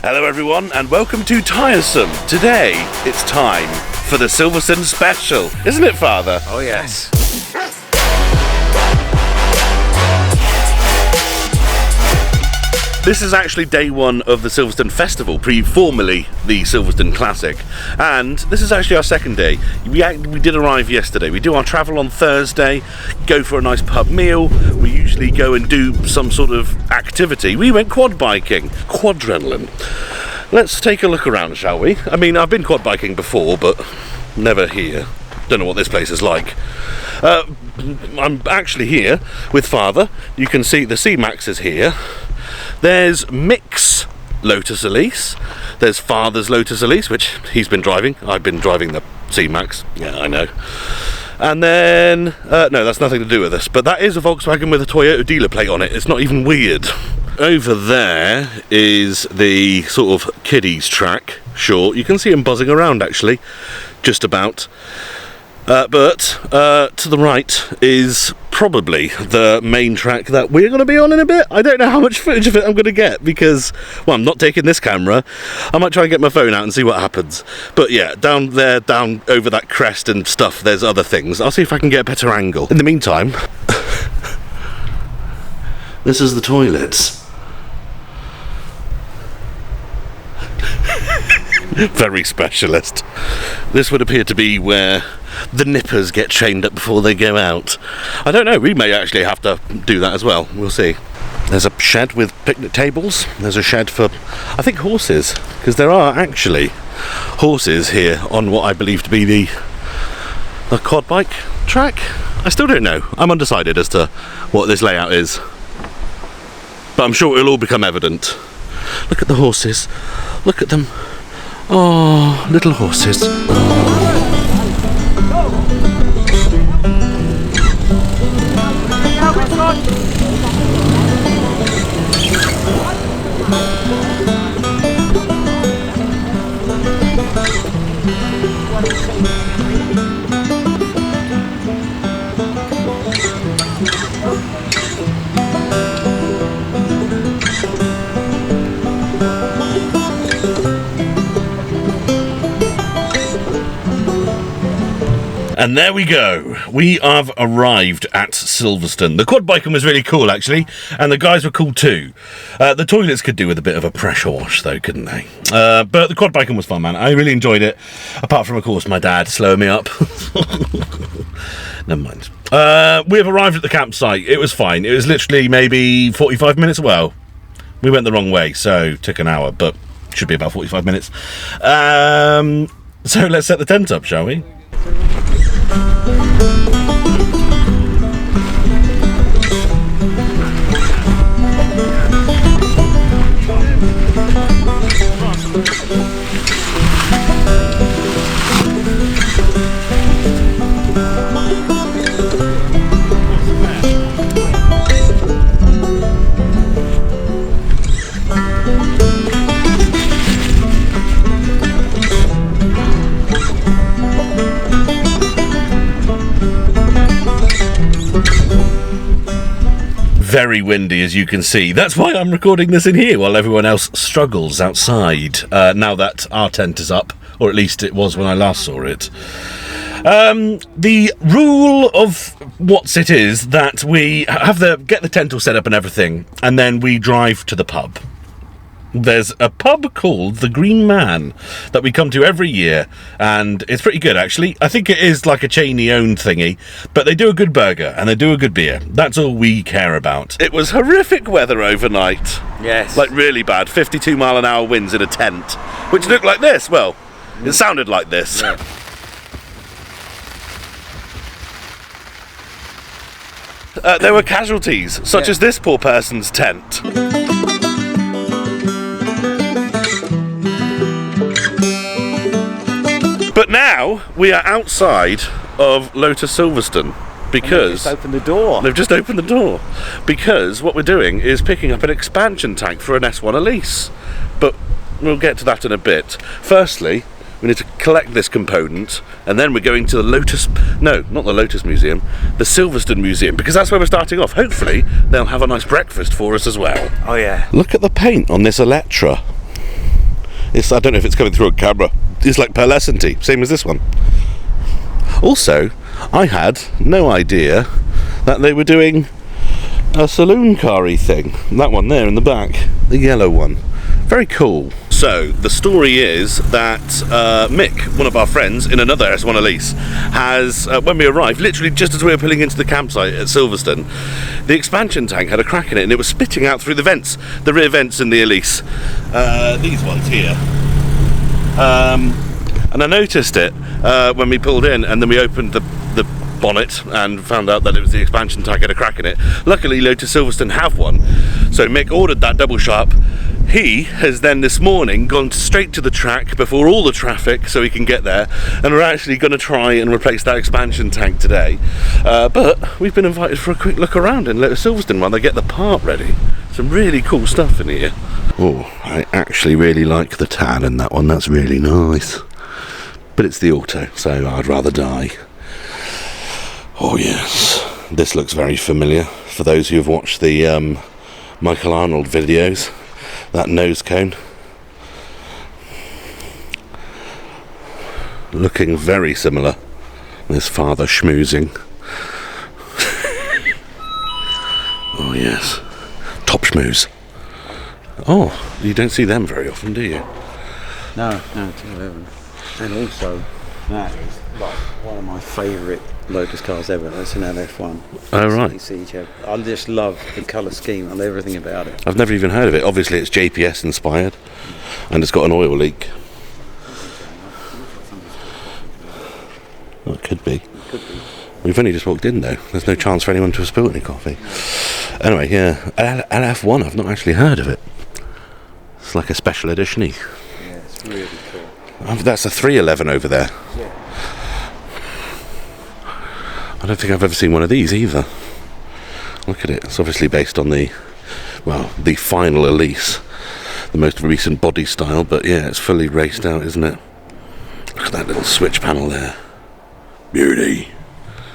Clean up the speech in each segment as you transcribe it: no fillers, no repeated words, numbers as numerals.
Hello everyone and welcome to Tiresome. Today it's time for the Silverstone Special. Isn't it, Father? Oh yes. This is actually day one of the Silverstone Festival, formerly the Silverstone Classic. And this is actually our second day. We did arrive yesterday. We do our travel on Thursday, go for a nice pub meal. We usually go and do some sort of activity. We went quad biking, quadrenaline. Let's take a look around, shall we? I mean, I've been quad biking before, but never here. Don't know what this place is like. I'm actually here with Father. You can see the C-Max is here. There's Mick's Lotus Elise. There's Father's Lotus Elise, which he's been driving. I've been driving the C-Max. Yeah, I know. And then, no, that's nothing to do with this, but that is a Volkswagen with a Toyota dealer plate on it. It's not even weird. Over there is the sort of kiddies track, sure. You can see him buzzing around, actually, just about. But to the right is probably the main track that we're going to be on in a bit. I don't know how much footage of it I'm going to get because, well, I'm not taking this camera. I might try and get my phone out and see what happens. But yeah, down there, down over that crest and stuff, there's other things. I'll see if I can get a better angle. In the meantime, this is the toilets. Very specialist. This would appear to be where the nippers get chained up before they go out. I don't know, we may actually have to do that as well. We'll see. There's a shed with picnic tables. There's a shed for, I think, horses, because there are actually horses here on what I believe to be the quad bike track. I still don't know. I'm undecided as to what this layout is, but I'm sure it'll all become evident. Look at the horses. Look at them. Oh, little horses. And there we go. We have arrived at Silverstone. The quad biking was really cool, actually, and the guys were cool too. The toilets could do with a bit of a pressure wash, though, couldn't they? But the quad biking was fun, man. I really enjoyed it. Apart from, of course, my dad slowing me up. Never mind. We have arrived at the campsite. It was fine. It was literally maybe 45 minutes. Well, we went the wrong way, so it took an hour, but it should be about 45 minutes. So let's set the tent up, shall we? Very windy, as you can see. That's why I'm recording this in here while everyone else struggles outside, now that our tent is up, or at least it was when I last saw it. The rule of what's it is that we have get the tent all set up and everything, and then we drive to the pub. There's a pub called the Green Man that we come to every year, and it's pretty good, actually. I think it is like a Cheney-owned thingy, but they do a good burger and they do a good beer. That's all we care about. It was horrific weather overnight. Yes. Like really bad. 52-mile-an-hour winds in a tent, which looked like this. Well, it sounded like this. Yeah. There were casualties, such as this poor person's tent. But now we are outside of Lotus Silverstone because they've just opened the door. They've just opened the door because what we're doing is picking up an expansion tank for an S1 Elise. But we'll get to that in a bit. Firstly, we need to collect this component, and then we're going to the Lotus, no, not the Lotus Museum, the Silverstone Museum, because that's where we're starting off. Hopefully, they'll have a nice breakfast for us as well. Oh yeah. Look at the paint on this Electra. I don't know if it's coming through a camera. It's like pearlescent-y, same as this one. Also, I had no idea that they were doing a saloon car-y thing. That one there in the back, the yellow one. Very cool. So, the story is that Mick, one of our friends in another S1 Elise, has, when we arrived, literally just as we were pulling into the campsite at Silverstone, the expansion tank had a crack in it and it was spitting out through the vents, the rear vents in the Elise. These ones here. And I noticed it when we pulled in, and then we opened the bonnet and found out that it was the expansion tank had a crack in it. Luckily, Lotus Silverstone have one, so Mick ordered that double sharp. He has then this morning gone straight to the track before all the traffic so he can get there, and we're actually going to try and replace that expansion tank today. But we've been invited for a quick look around in Lotus Silverstone while they get the part ready. Some really cool stuff in here. Oh, I actually really like the tan in that one, that's really nice. But it's the auto, so I'd rather die. Oh yes, this looks very familiar for those who have watched the Michael Arnold videos. That nose cone. Looking very similar. This father schmoozing. Oh yes. Top schmooze. Oh, you don't see them very often, do you? No, T11. And also, that is like one of my favourite Lotus cars ever. That's an LF1. Oh right. I just love the colour scheme and everything about it. I've never even heard of it. Obviously it's JPS inspired, and it's got an oil leak. Well, it could be. We've only just walked in though. There's no chance for anyone to have spilled any coffee. Anyway, yeah, LF1, I've not actually heard of it. It's like a special edition-y. Yeah, it's really cool. That's a 311 over there. Yeah. I don't think I've ever seen one of these either. Look at it. It's obviously based on the final Elise, the most recent body style, but yeah, it's fully raced out, isn't it? Look at that little switch panel there. Beauty.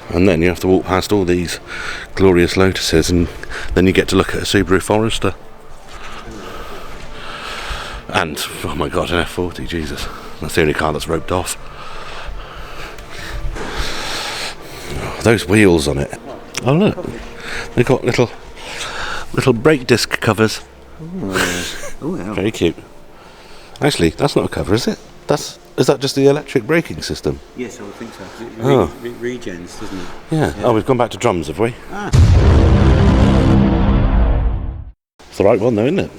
And then you have to walk past all these glorious Lotuses, and then you get to look at a Subaru Forester. And, oh my god, an F40, Jesus. That's the only car that's roped off. Those wheels on it. Oh look, they've got little brake disc covers. Oh, yeah. Very cute. Actually, that's not a cover, is it? Is that just the electric braking system? Yes, I would think so. It regens, doesn't it? Yeah. Oh, we've gone back to drums, have we? Ah. It's the right one though, isn't it?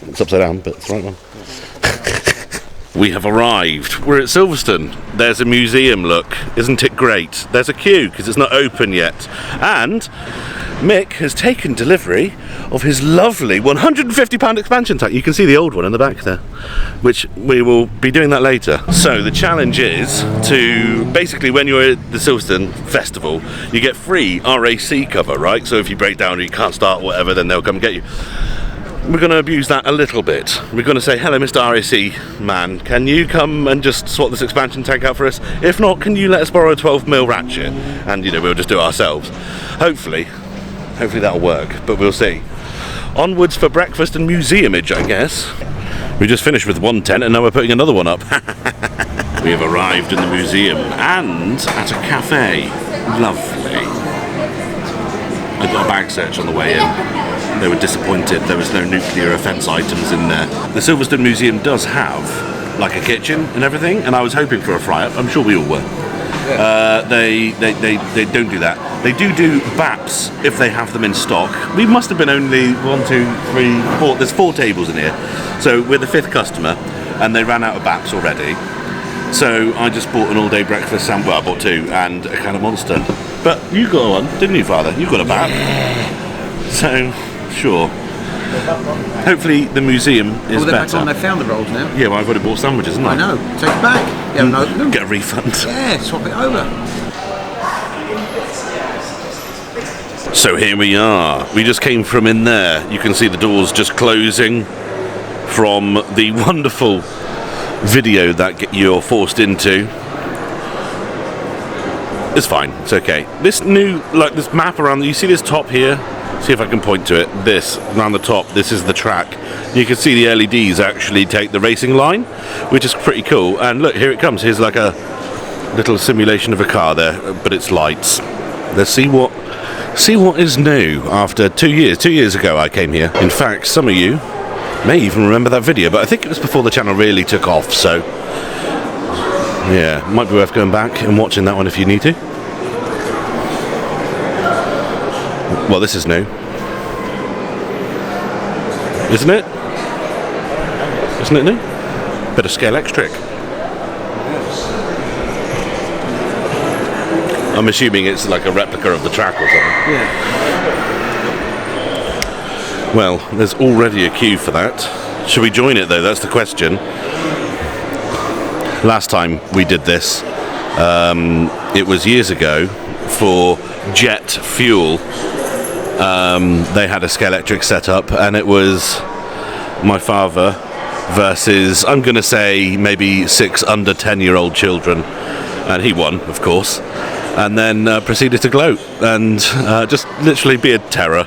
It's upside down, but it's the right one. We have arrived. We're at Silverstone. There's a museum, look. Isn't it great? There's a queue because it's not open yet. And Mick has taken delivery of his lovely £150 expansion tank. You can see the old one in the back there, which we will be doing that later. So the challenge is to, basically when you're at the Silverstone Festival, you get free RAC cover, right? So if you break down or you can't start or whatever, then they'll come and get you. We're going to abuse that a little bit. We're going to say, hello Mr. RAC man, can you come and just swap this expansion tank out for us? If not, can you let us borrow a 12mm ratchet? And we'll just do it ourselves. Hopefully that'll work, but we'll see. Onwards for breakfast and museumage, I guess. We just finished with one tent and now we're putting another one up. We have arrived in the museum and at a cafe. Lovely. I got a bag search on the way in. They were disappointed there was no nuclear offence items in there. The Silverstone Museum does have like a kitchen and everything, and I was hoping for a fry-up. I'm sure we all were. They don't do that. They do BAPs if they have them in stock. We must have been only 1, 2, 3, 4. There's 4 tables in here, so we're the 5th customer, and they ran out of BAPs already. So I just bought an all-day breakfast sandwich. Well, I bought 2 and a can of Monster. But you got one, didn't you, Father? You got a BAP. So. Sure. Hopefully the museum is they're better. back on, they found the rolls now. Yeah, well I've already bought sandwiches, haven't I? I know. Take it back. Yeah, no. Get a refund. Yeah, swap it over. So here we are. We just came from in there. You can see the doors just closing from the wonderful video that you're forced into. It's fine. It's okay. This new, this map around. You see this top here? see if I can point to it. This, around the top, this is the track. You can see the LEDs actually take the racing line, which is pretty cool. And look, here it comes. Here's like a little simulation of a car there, but it's lights. Let's see what is new after 2 years. 2 years ago I came here. In fact, some of you may even remember that video, but I think it was before the channel really took off, so yeah, might be worth going back and watching that one if you need to. Well, this is new, isn't it? Isn't it new? Bit of scale X trick. I'm assuming it's like a replica of the track or something. Yeah. Well, there's already a queue for that. Should we join it though? That's the question. Last time we did this, it was years ago for jet fuel. They had a Scalextric set up, and it was my father versus, I'm going to say, maybe 6 under 10-year-old children, and he won, of course, and then proceeded to gloat and just literally be a terror.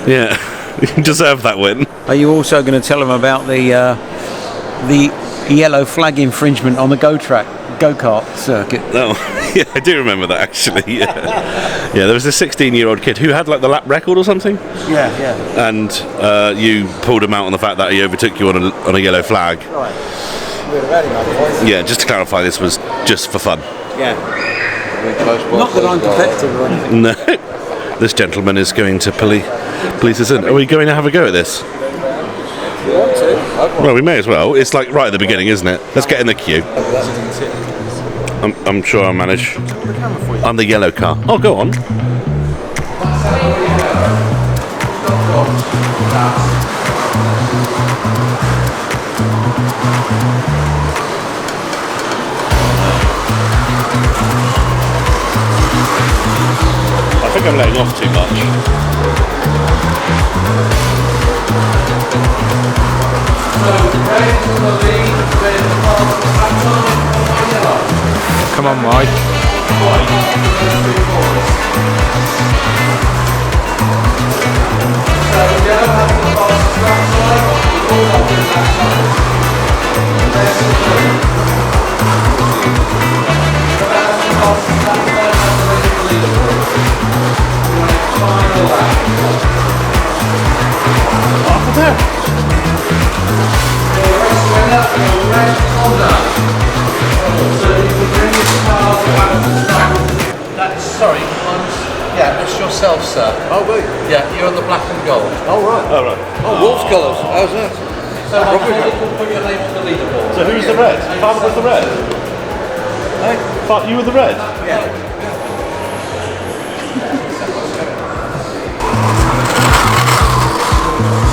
Yeah, you deserve that win. Are you also going to tell them about the yellow flag infringement on the go-kart circuit? Oh, yeah, I do remember that actually. Yeah, there was a 16-year-old kid who had like the lap record or something. Yeah, yeah. And you pulled him out on the fact that he overtook you on a yellow flag. Right. Yeah, just to clarify, this was just for fun. Yeah. Not that I'm competitive or anything. No. This gentleman is going to police us in. Are we going to have a go at this? You want to? Well, we may as well. It's like right at the beginning, isn't it? Let's get in the queue. I'm sure I'll manage. I'm the yellow car. Oh, go on. I think I'm letting off too much. Come on, Mike. Sorry, yeah, it's yourself, sir. Oh, wait. Yeah, you're on the black and gold. Oh, right. Oh, right. Oh, wolf's colours. How's that? So my colleague will put your name to the leaderboard. So who's the red? Father was the red? You were the red? Yeah.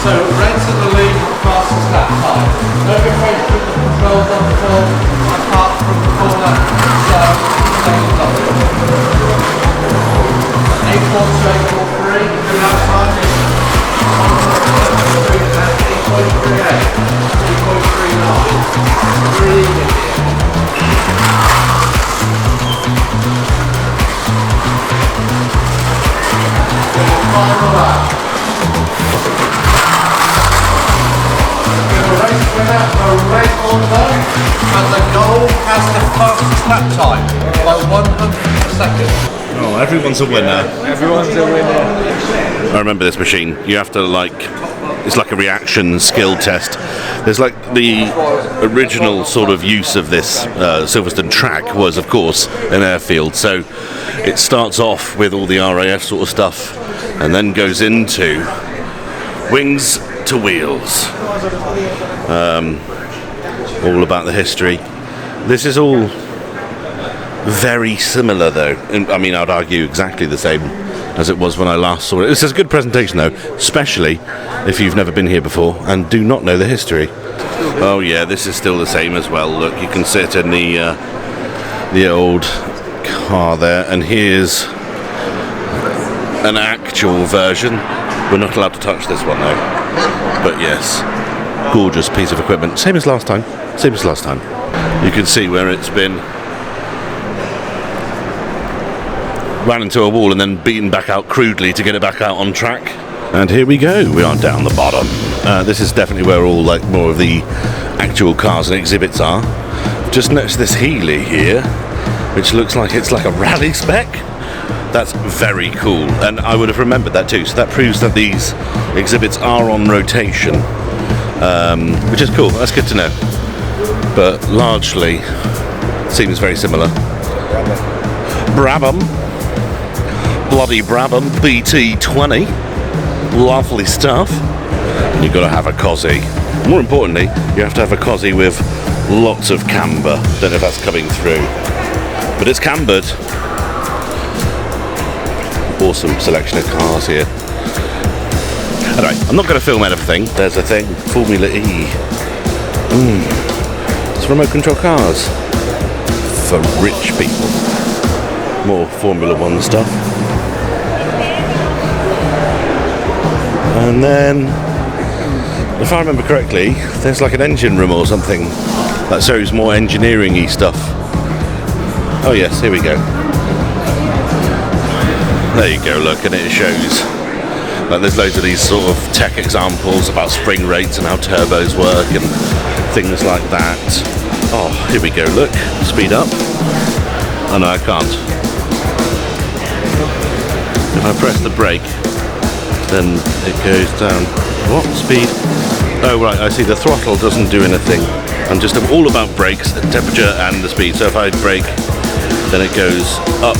So red's in the lead with the fastest lap time. Don't be afraid to put the controls on the floor apart from the corner. So second level. 8.3, good lap time. 8.38, 3.39. Really good here. Final lap. Race winner, a red order, and the gold has the fastest lap time by 100 per second. Oh, everyone's a winner. Everyone's a winner. I remember this machine. You have to it's like a reaction skill test. There's like the original sort of use of this Silverstone track was, of course, an airfield. So it starts off with all the RAF sort of stuff, and then goes into wings to wheels. All about the history. This is all very similar though. I mean, I'd argue exactly the same as it was when I last saw it. This is a good presentation though, especially if you've never been here before and do not know the history. Oh yeah, this is still the same as well. Look, you can sit in the old car there, and here's an actual version. We're not allowed to touch this one though. But yes, gorgeous piece of equipment. Same as last time. Same as last time. You can see where it's been ran into a wall and then beaten back out crudely to get it back out on track. And here we go, we are down the bottom. This is definitely where all like more of the actual cars and exhibits are. Just noticed this Healy here, which looks like it's like a rally spec. That's very cool, and I would have remembered that too, so that proves that these exhibits are on rotation, which is cool. That's good to know, but largely seems very similar. Brabham, bloody Brabham BT20, lovely stuff. You've got to have a cosy. More importantly, you have to have a cosy with lots of camber. Don't know if that's coming through, but it's cambered. Awesome selection of cars here. Anyway, I'm not going to film everything. There's a thing, Formula E. It's remote control cars for rich people. More Formula One stuff. And then, if I remember correctly, there's like an engine room or something that shows more engineering-y stuff. Oh yes, here we go. There you go, look, and it shows like there's loads of these sort of tech examples about spring rates and how turbos work and things like that. Oh, here we go, look, speed up. Oh no, I can't. If I press the brake, then it goes down. What? Speed? Oh right, I see, the throttle doesn't do anything. I'm just all about brakes, the temperature and the speed. So if I brake, then it goes up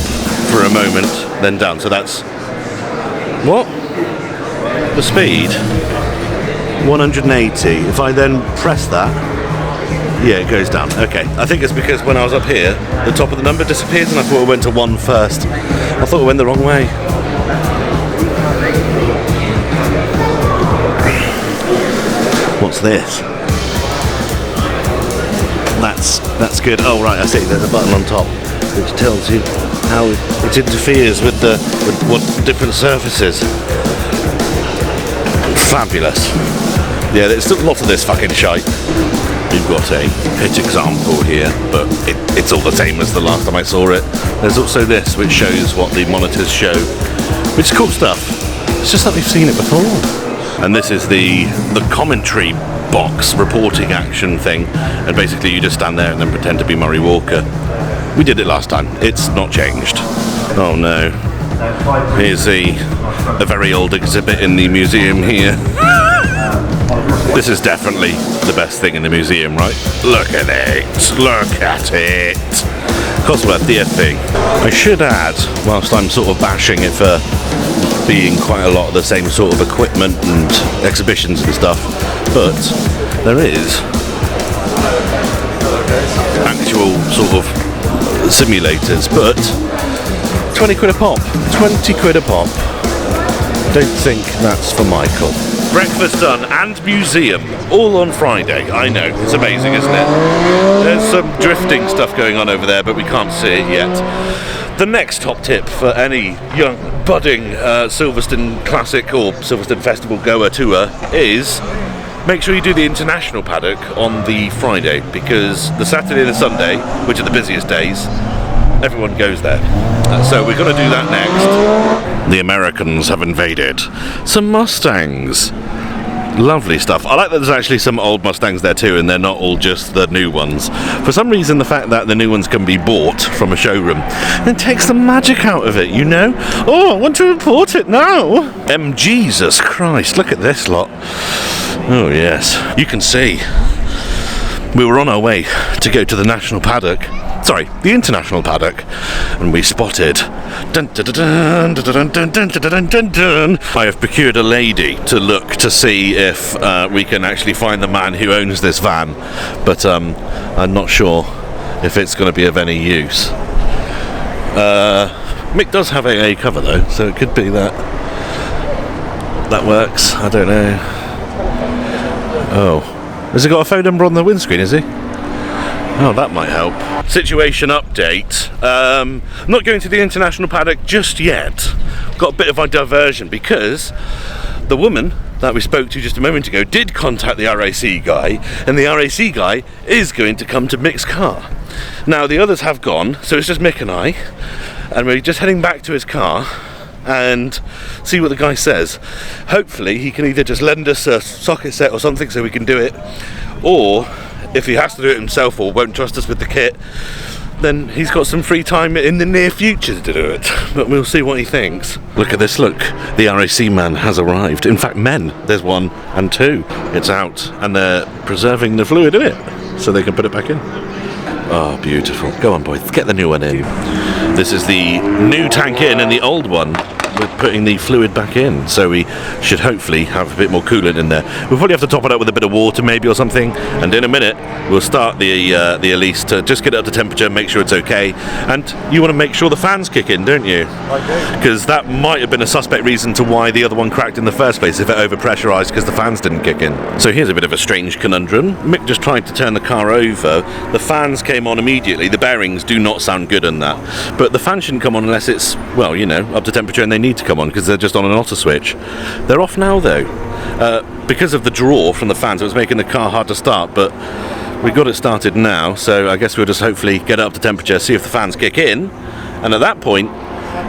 for a moment, then down. So that's what? The speed 180. If I then press that, yeah, it goes down. Okay, I think it's because when I was up here, the top of the number disappeared and I thought it went to 1 first. I thought it went the wrong way. What's this? That's good. Oh right, I see. There's a button on top which tells you how it interferes with what different surfaces. Fabulous. Yeah, there's still a lot of this fucking shite. You've got a pit example here, but it's all the same as the last time I saw it. There's also this, which shows what the monitors show, which is cool stuff. It's just that we've seen it before. And this is the commentary box reporting action thing, and basically you just stand there and then pretend to be Murray Walker. We did it last time. It's not changed. Oh no. Here's a very old exhibit in the museum here. This is definitely the best thing in the museum, right? Look at it. Look at it. Cosworth DFP. I should add, whilst I'm sort of bashing it for being quite a lot of the same sort of equipment and exhibitions and stuff, but there is actual sort of simulators, but 20 quid a pop. 20 quid a pop. Don't think that's for Michael. Breakfast done and museum all on Friday. I know, it's amazing, isn't it? There's some drifting stuff going on over there, but we can't see it yet. The next top tip for any young budding Silverstone Classic or Silverstone Festival goer tour is make sure you do the international paddock on the Friday, because the Saturday and the Sunday, which are the busiest days, everyone goes there. So we're going to do that next. The Americans have invaded some Mustangs. Lovely stuff. I like that there's actually some old Mustangs there too, and they're not all just the new ones. For some reason, the fact that the new ones can be bought from a showroom, it takes the magic out of it, you know? Oh, I want to import it now. Jesus Christ, look at this lot. Oh yes, you can see we were on our way to go to the national paddock. Sorry, the international paddock, and we spotted. Dun, dun, dun, dun, dun, dun, dun, dun, dun, dun. I have procured a lady to look to see if we can actually find the man who owns this van, but I'm not sure if it's going to be of any use. Mick does have a cover though, so it could be that that works. I don't know. Oh, has he got a phone number on the windscreen? Is he? Oh, that might help. Situation update. I'm not going to the international paddock just yet. Got a bit of a diversion because the woman that we spoke to just a moment ago did contact the RAC guy, and the RAC guy is going to come to Mick's car. Now the others have gone, so it's just Mick and I. and we're just heading back to his car and see what the guy says. Hopefully he can either just lend us a socket set or something so we can do it, or if he has to do it himself or won't trust us with the kit, then he's got some free time in the near future to do it. But we'll see what he thinks. Look at this, look. The RAC man has arrived. In fact, men. There's 1 and 2. It's out, and they're preserving the fluid in it so they can put it back in. Oh, beautiful. Go on, boys. Get the new one in. This is the new tank in, and the old one, we're putting the fluid back in, so we should hopefully have a bit more coolant in there. We'll probably have to top it up with a bit of water maybe or something, and in a minute we'll start the Elise to just get it up to temperature, make sure it's okay. And you want to make sure the fans kick in, don't you? I do. Because that might have been a suspect reason to why the other one cracked in the first place, if it overpressurised because the fans didn't kick in. So here's a bit of a strange conundrum. Mick just tried to turn the car over, the fans came on immediately. The bearings do not sound good on that, but the fan shouldn't come on unless it's, well, you know, up to temperature, and they need to come on because they're just on an auto switch. They're off now though, because of the draw from the fans. It was making the car hard to start, but we got it started now, so I guess we'll just hopefully get it up to temperature, see if the fans kick in, and at that point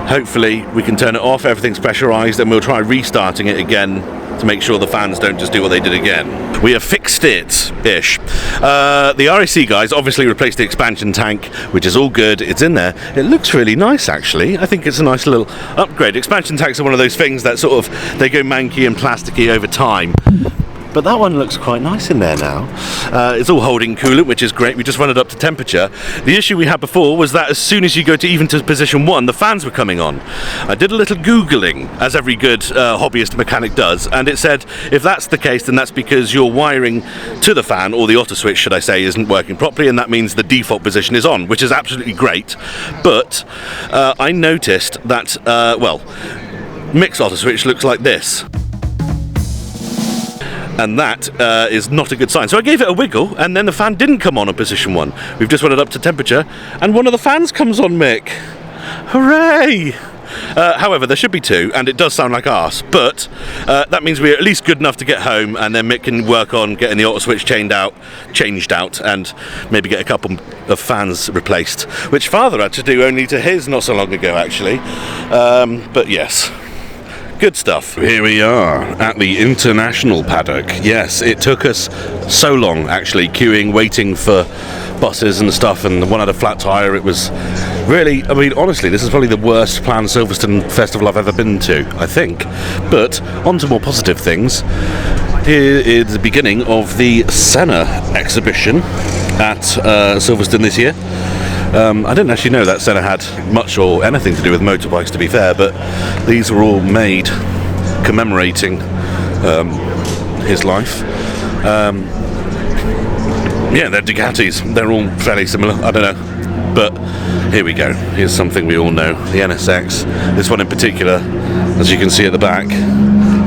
hopefully we can turn it off, everything's pressurised, and we'll try restarting it again to make sure the fans don't just do what they did again. We have fixed it-ish. The RAC guys obviously replaced the expansion tank, which is all good. It's in there. It looks really nice, actually. I think it's a nice little upgrade. Expansion tanks are one of those things that sort of, they go manky and plasticky over time. But that one looks quite nice in there now. It's all holding coolant, which is great. We just run it up to temperature. The issue we had before was that as soon as you go to even to position 1, the fans were coming on. I did a little Googling, as every good hobbyist mechanic does, and it said if that's the case, then that's because your wiring to the fan, or the auto switch should I say, isn't working properly, and that means the default position is on, which is absolutely great. But I noticed that, well, Mick's auto switch looks like this. And that is not a good sign. So I gave it a wiggle, and then the fan didn't come on position 1. We've just run it up to temperature, and one of the fans comes on, Mick. Hooray! However, there should be 2, and it does sound like arse, but that means we're at least good enough to get home, and then Mick can work on getting the auto switch changed out, and maybe get a couple of fans replaced, which Father had to do only to his not so long ago, actually. But yes. Good stuff. Here we are at the international paddock. Yes, it took us so long actually queuing, waiting for buses and stuff, and the one had a flat tyre. It was really, I mean, honestly, this is probably the worst planned Silverstone Festival I've ever been to, I think. But on to more positive things. Here is the beginning of the Senna exhibition at Silverstone this year. I didn't actually know that Senna had much or anything to do with motorbikes, to be fair, but these were all made commemorating his life. Yeah, they're Ducatis. They're all fairly similar. I don't know. But here we go. Here's something we all know. The NSX. This one in particular, as you can see at the back,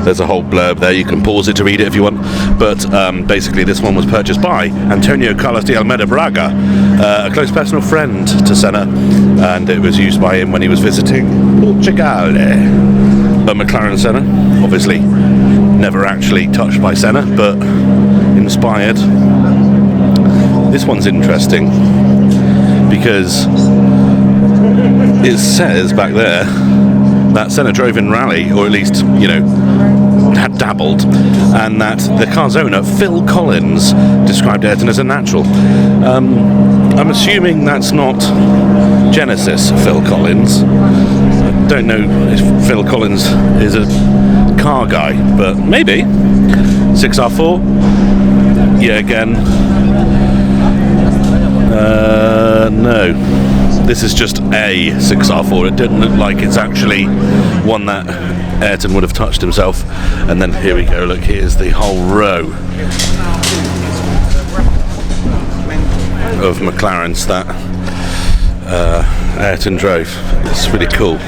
there's a whole blurb there. You can pause it to read it if you want. But basically this one was purchased by Antonio Carlos de Almeida Braga, a close personal friend to Senna, and it was used by him when he was visiting Portugal. A McLaren Senna, obviously never actually touched by Senna, but inspired. This one's interesting because it says back there that Senna drove in rally, or at least, you know, had dabbled, and that the car's owner, Phil Collins, described Ayrton as a natural. I'm assuming that's not Genesis Phil Collins. I don't know if Phil Collins is a car guy, but maybe. 6R4? Yeah, again. No. This is just a 6R4. It didn't look like it's actually one that Ayrton would have touched himself. And then here we go, look, here's the whole row of McLarens that Ayrton drove. It's really cool.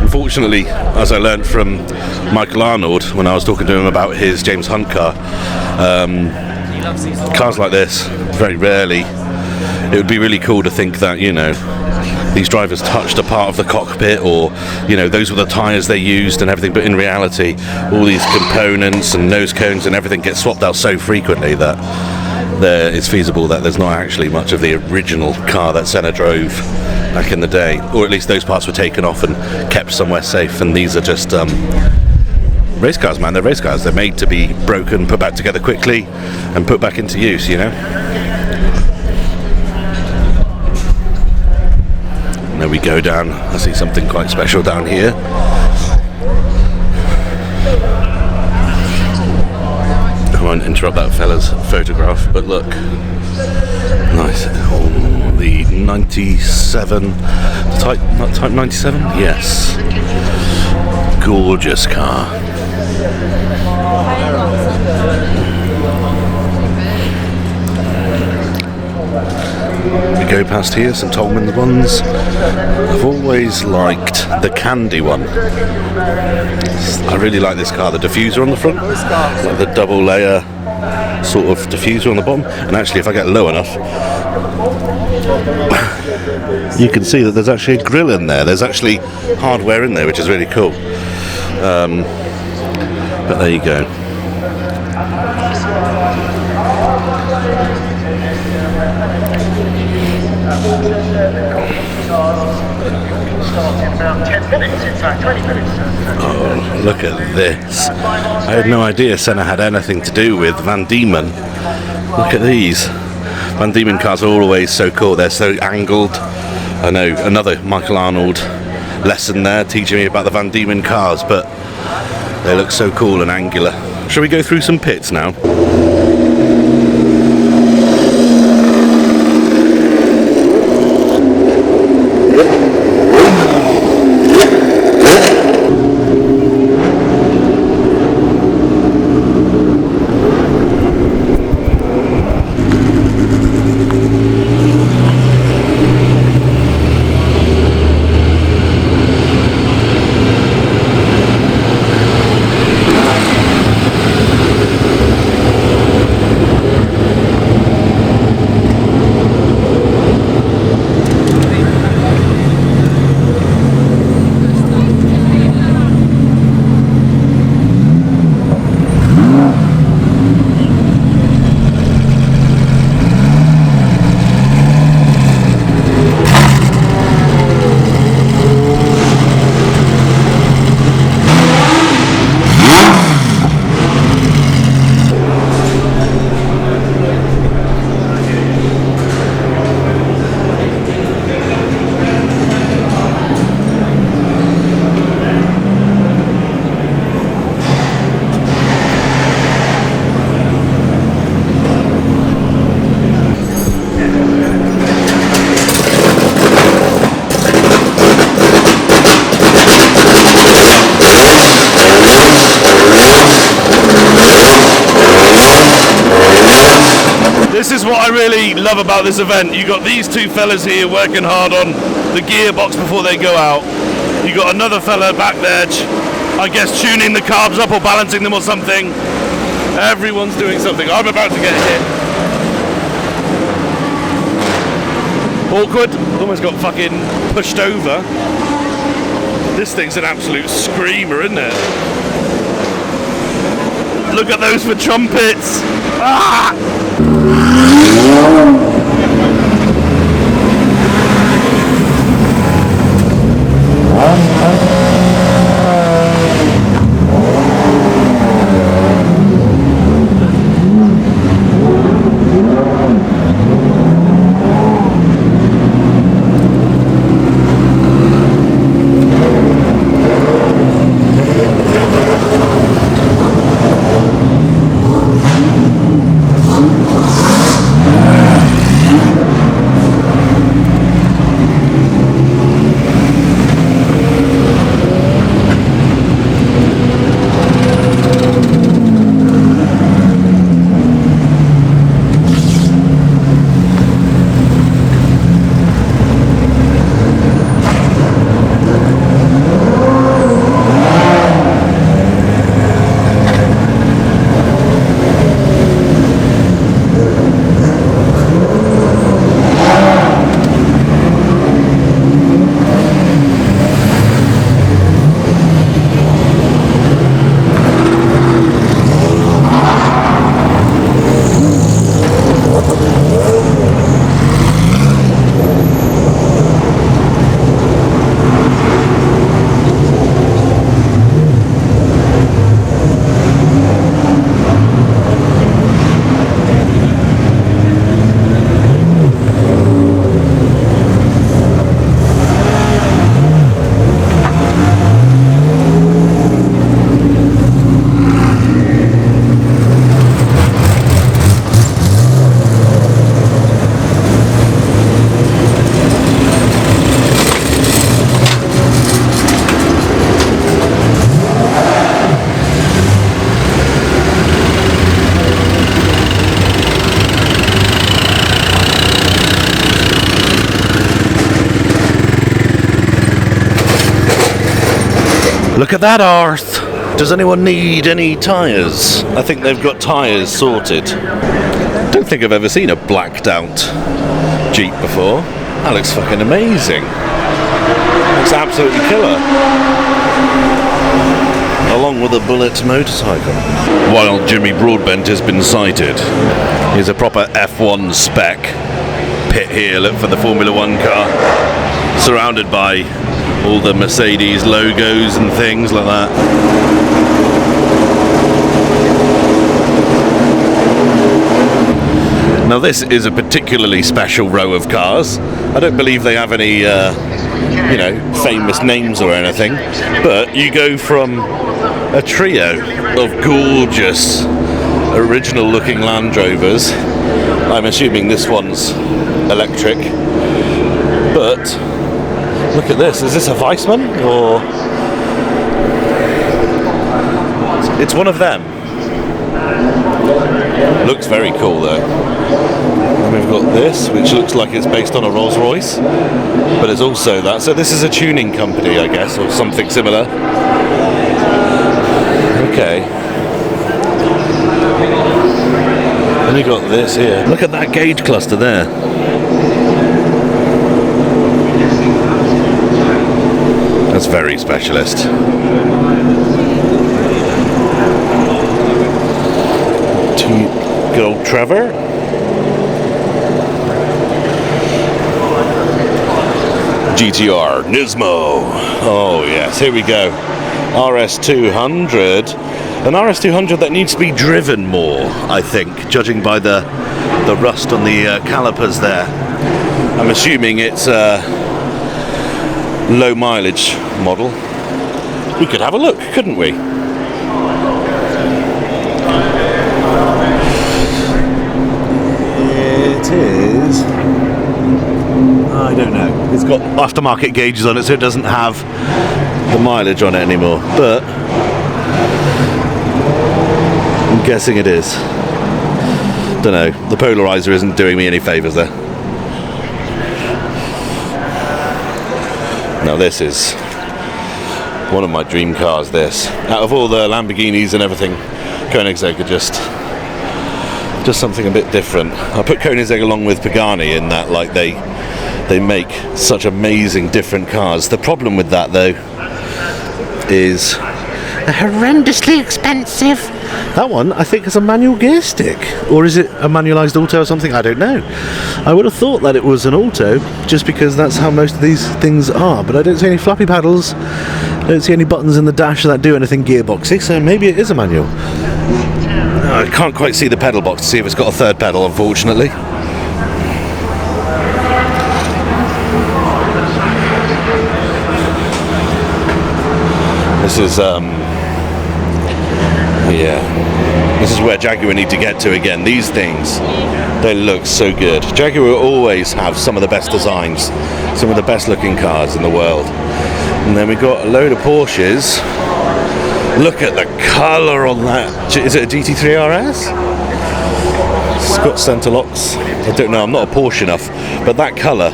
Unfortunately, as I learnt from Michael Arnold when I was talking to him about his James Hunt car, cars like this, very rarely. It would be really cool to think that, you know, these drivers touched a part of the cockpit, or, you know, those were the tyres they used and everything, but in reality all these components and nose cones and everything get swapped out so frequently that it's feasible that there's not actually much of the original car that Senna drove back in the day, or at least those parts were taken off and kept somewhere safe, and these are just race cars, man. They're race cars. They're made to be broken, put back together quickly and put back into use, you know. And then we go down. I see something quite special down here. I won't interrupt that fella's photograph, but look, nice. Oh, the 97 type 97, yes, gorgeous car. We go past here, some Tolman's ones. I've always liked the candy one. I really like this car. The diffuser on the front, like the double layer sort of diffuser on the bottom. And actually, if I get low enough, you can see that there's actually a grill in there. There's actually hardware in there, which is really cool. But there you go. Oh, look at this. I had no idea Senna had anything to do with Van Diemen. Look at these. Van Diemen cars are always so cool. They're so angled. I know, another Michael Arnold lesson there, teaching me about the Van Diemen cars, but they look so cool and angular. Shall we go through some pits now? This is what I really love about this event. You got these two fellas here working hard on the gearbox before they go out. You got another fella back there, I guess tuning the carbs up or balancing them or something. Everyone's doing something. I'm about to get hit. Awkward. Almost got fucking pushed over. This thing's an absolute screamer, isn't it? Look at those for trumpets. Ah! Look at that arse! Does anyone need any tyres? I think they've got tyres sorted. Don't think I've ever seen a blacked out Jeep before. That looks fucking amazing. Looks absolutely killer. Along with a Bullet motorcycle. While Jimmy Broadbent has been sighted, here's a proper F1 spec pit here. Look for the Formula 1 car, surrounded by all the Mercedes logos and things like that. Now this is a particularly special row of cars. I don't believe they have any, you know, famous names or anything, but you go from a trio of gorgeous, original-looking Land Rovers. I'm assuming this one's electric, but look at this. Is this a Weissman or? It's one of them. Looks very cool though. And we've got this, which looks like it's based on a Rolls Royce, but it's also that. So this is a tuning company, I guess, or something similar. Okay. And you got this here. Look at that gauge cluster there. That's very specialist. Good old Trevor. GTR Nismo. Oh yes, here we go. RS200. An RS200 that needs to be driven more, I think, judging by the rust on the calipers there. I'm assuming it's a low mileage model. We could have a look, couldn't we? It is. I don't know. It's got aftermarket gauges on it, so it doesn't have the mileage on it anymore. But I'm guessing it is. Don't know. The polarizer isn't doing me any favours there. Now this is one of my dream cars. This, out of all the Lamborghinis and everything, Koenigsegg are just something a bit different. I put Koenigsegg along with Pagani in that, like they make such amazing different cars. The problem with that though is they're horrendously expensive. That one I think is a manual gear stick, or is it a manualised auto or something? I don't know. I would have thought that it was an auto just because that's how most of these things are, but I don't see any flappy paddles, I don't see any buttons in the dash that do anything gearboxy, so maybe it is a manual. I can't quite see the pedal box to see if it's got a third pedal, unfortunately. This is this is where Jaguar need to get to again. These things, they look so good. Jaguar always have some of the best designs, some of the best looking cars in the world. And then we got a load of Porsches. Look at the colour on that. Is it a GT3 RS? It's got centre locks. I don't know, I'm not a Porsche enough, but that colour,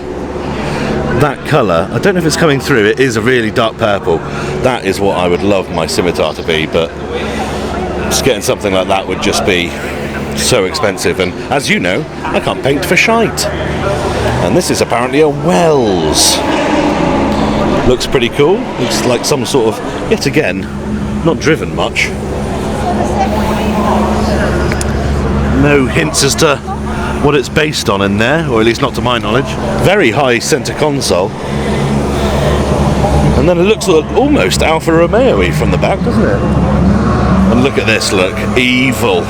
I don't know if it's coming through. It is a really dark purple. That is what I would love my Scimitar to be, but just getting something like that would just be so expensive. And as you know, I can't paint for shite. And this is apparently a Wells. Looks pretty cool. Looks like some sort of, yet again, not driven much. No hints as to what it's based on in there, or at least not to my knowledge. Very high centre console. And then it looks almost Alfa Romeo-y from the back, doesn't it? And look at this, look. Evil.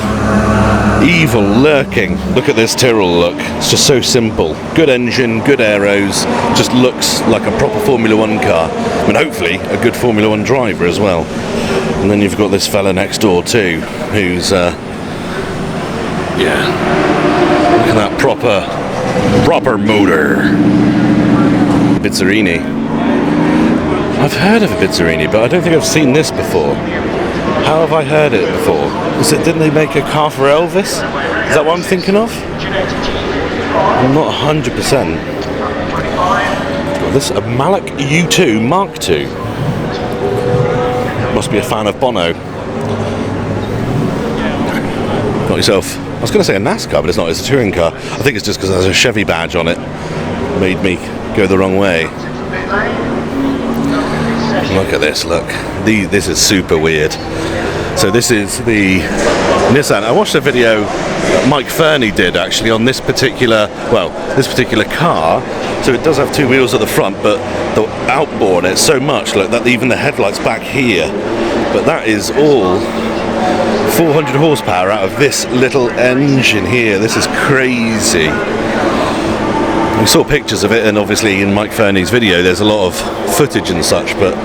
Evil lurking. Look at this Tyrrell look. It's just so simple. Good engine, good aeros. Just looks like a proper Formula 1 car. And hopefully a good Formula 1 driver as well. And then you've got this fella next door too, who's, yeah. Look at that proper motor. Bizzarini. I've heard of a Bizzarini, but I don't think I've seen this before. How have I heard it before? Didn't they make a car for Elvis? Is that what I'm thinking of? I'm not 100%. This is a Malak U2 Mark II. must be a fan of Bono. Got yourself, I was going to say a NASCAR, but it's not, it's a touring car. I think it's just because there's a Chevy badge on it. Made me go the wrong way. Look at this, look. This is super weird. So this is the Nissan. I watched a video that Mike Fernie did actually on this particular car. So it does have two wheels at the front, but the outboard, it's so much, look, that even the headlight's back here. But that is all 400 horsepower out of this little engine here. This is crazy. We saw pictures of it, and obviously in Mike Fernie's video there's a lot of footage and such, but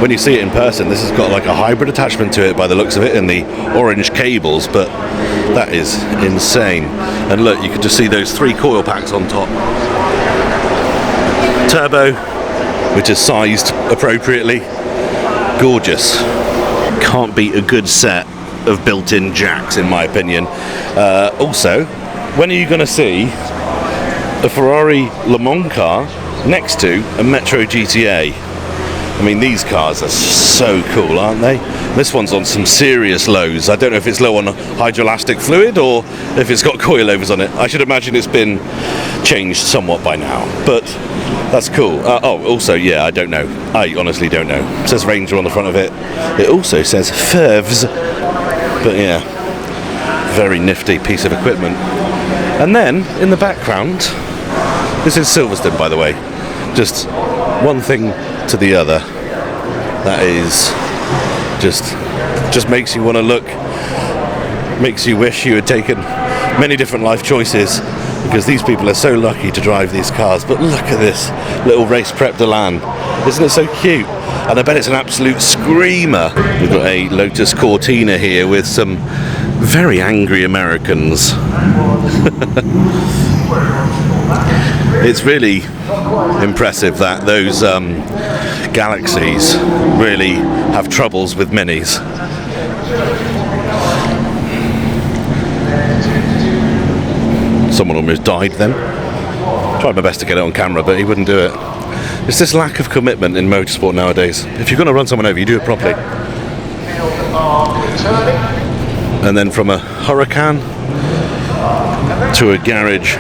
when you see it in person, this has got like a hybrid attachment to it by the looks of it, in the orange cables, but that is insane. And look, you can just see those 3 coil packs on top. Turbo, which is sized appropriately. Gorgeous. Can't beat a good set of built-in jacks, in my opinion. Also, when are you going to see a Ferrari Le Mans car next to a Metro GTA? I mean, these cars are so cool, aren't they? This one's on some serious lows. I don't know if it's low on hydroelastic fluid or if it's got coilovers on it. I should imagine it's been changed somewhat by now, but that's cool. Also, yeah, I don't know. I honestly don't know. It says Ranger on the front of it. It also says Fervs, but yeah, very nifty piece of equipment. And then, in the background, this is Silverstone, by the way. Just one thing to the other. That is just makes you want to look, makes you wish you had taken many different life choices, because these people are so lucky to drive these cars. But look at this little race prep Delan. Isn't it so cute? And I bet it's an absolute screamer. We've got a Lotus Cortina here with some very angry Americans. It's really impressive that those Galaxies really have troubles with Minis. Someone almost died then. Tried my best to get it on camera, but he wouldn't do it. It's this lack of commitment in motorsport nowadays. If you're going to run someone over, you do it properly. And then from a Huracan to a garage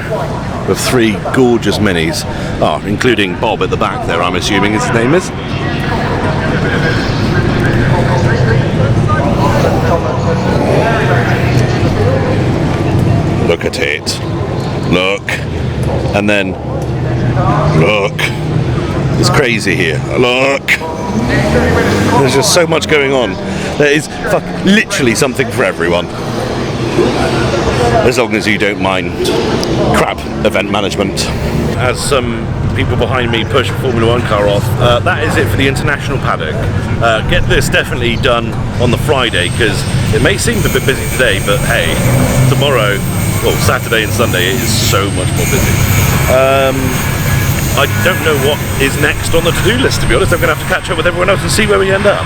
with 3 gorgeous Minis, including Bob at the back there, I'm assuming his name is. Look at it. Look. And then look. It's crazy here. Look. There's just so much going on. There is literally something for everyone. As long as you don't mind crap event management. As some people behind me push a Formula 1 car off, that is it for the international paddock. Get this definitely done on the Friday, because it may seem a bit busy today, but hey, tomorrow, well, Saturday and Sunday, it is so much more busy. I don't know what is next on the to-do list, to be honest. I'm going to have to catch up with everyone else and see where we end up.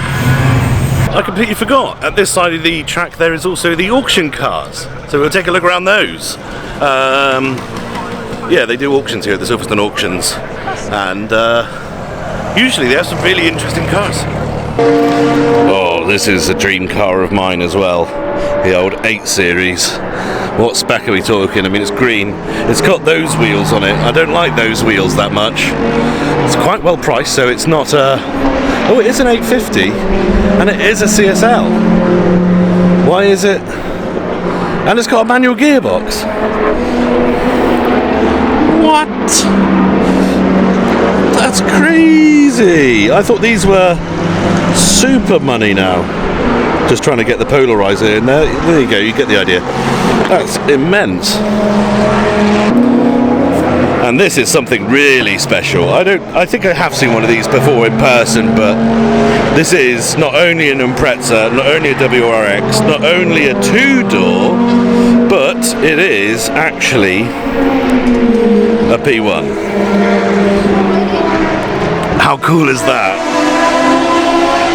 I completely forgot, at this side of the track there is also the auction cars, so we'll take a look around those. Yeah, they do auctions here at the Silverstone auctions, and usually they have some really interesting cars. Oh, this is a dream car of mine as well, the old 8 Series. What spec are we talking? I mean, it's green. It's got those wheels on it. I don't like those wheels that much. It's quite well priced, so it's not a... Oh, it is an 850, and it is a CSL. Why is it? And it's got a manual gearbox. What? That's crazy. I thought these were super money now. Just trying to get the polarizer in there. There you go, you get the idea. That's immense. And this is something really special. I think I have seen one of these before in person, but this is not only an Impreza, not only a WRX, not only a 2-door, but it is actually a P1. How cool is that?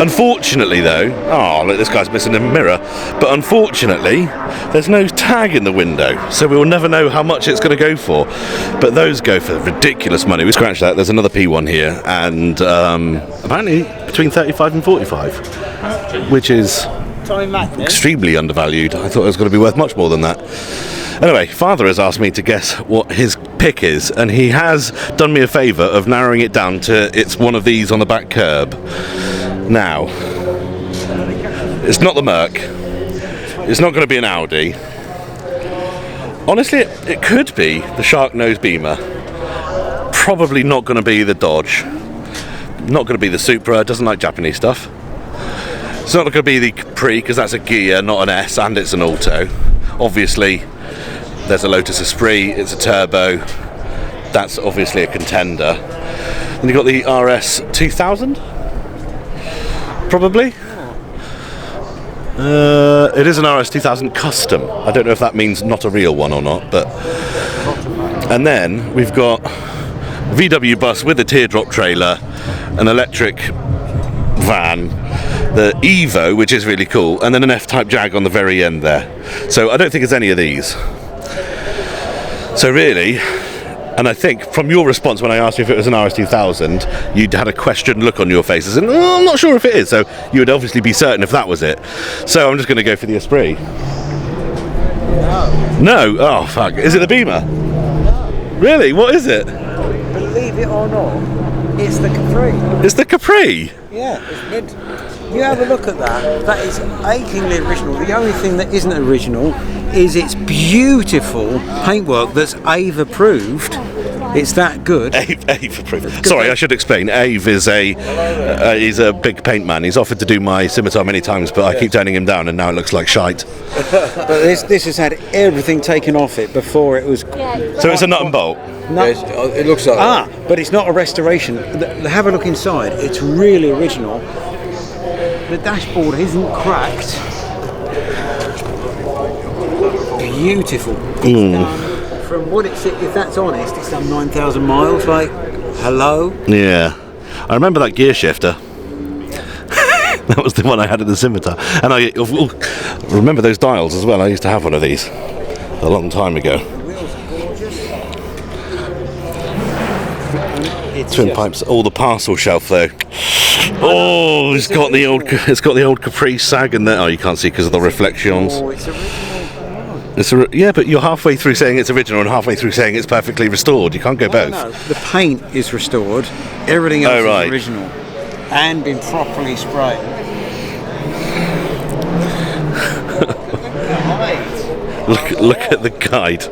Unfortunately though, look, this guy's missing a mirror, but unfortunately there's no tag in the window, so we will never know how much it's going to go for. But those go for ridiculous money. We scratched that. There's another P1 here, and apparently between 35 and 45. which is extremely undervalued. I thought it was going to be worth much more than that. Anyway, Father has asked me to guess what his pick is, and he has done me a favour of narrowing it down to it's one of these on the back curb. Now, it's not the Merc. It's not going to be an Audi. Honestly, it could be the Shark Nose Beamer. Probably not going to be the Dodge. Not going to be the Supra. Doesn't like Japanese stuff. It's not going to be the Capri because that's a gear, not an S, and it's an auto. Obviously, there's a Lotus Esprit. It's a turbo. That's obviously a contender. Then you've got the RS 2000. Probably. It is an RS 2000 custom. I don't know if that means not a real one or not, but. And then we've got a VW bus with a teardrop trailer, an electric van, the Evo, which is really cool, and then an F-Type Jag on the very end there. So I don't think it's any of these. So really, and I think from your response when I asked you if it was an RS2000, you'd had a questioned look on your faces, and I'm not sure if it is, so you would obviously be certain if that was it. So I'm just going to go for the Esprit. No? Oh, fuck. Is it the Beamer? No. Really? What is it? Believe it or not, it's the Capri. It's the Capri? Yeah, it's mint. You have a look at that. That is achingly original. The only thing that isn't original is its beautiful paintwork that's AVE approved. It's that good. AVE approved. Sorry, I should explain. AVE is he's a big paint man. He's offered to do my scimitar many times, but I keep turning him down, and now it looks like shite. But this has had everything taken off it before it was. So it's a nut and bolt. No. Yes, it looks like that. But it's not a restoration. Have a look inside. It's really original. The dashboard isn't cracked. Beautiful. It's done, from what it's, if that's honest, it's done 9,000 miles. Like, hello. Yeah, I remember that gear shifter. That was the one I had at the scimitar, and I remember those dials as well. I used to have one of these a long time ago. Twin pipes, all the parcel shelf though. Oh, it's got the old Capri sag in there. Oh, you can't see because of the reflections. Oh, it's original. Yeah, but you're halfway through saying it's original and halfway through saying it's perfectly restored. You can't go both. No, the paint is restored. Everything else is original and been properly sprayed. Look at the guide.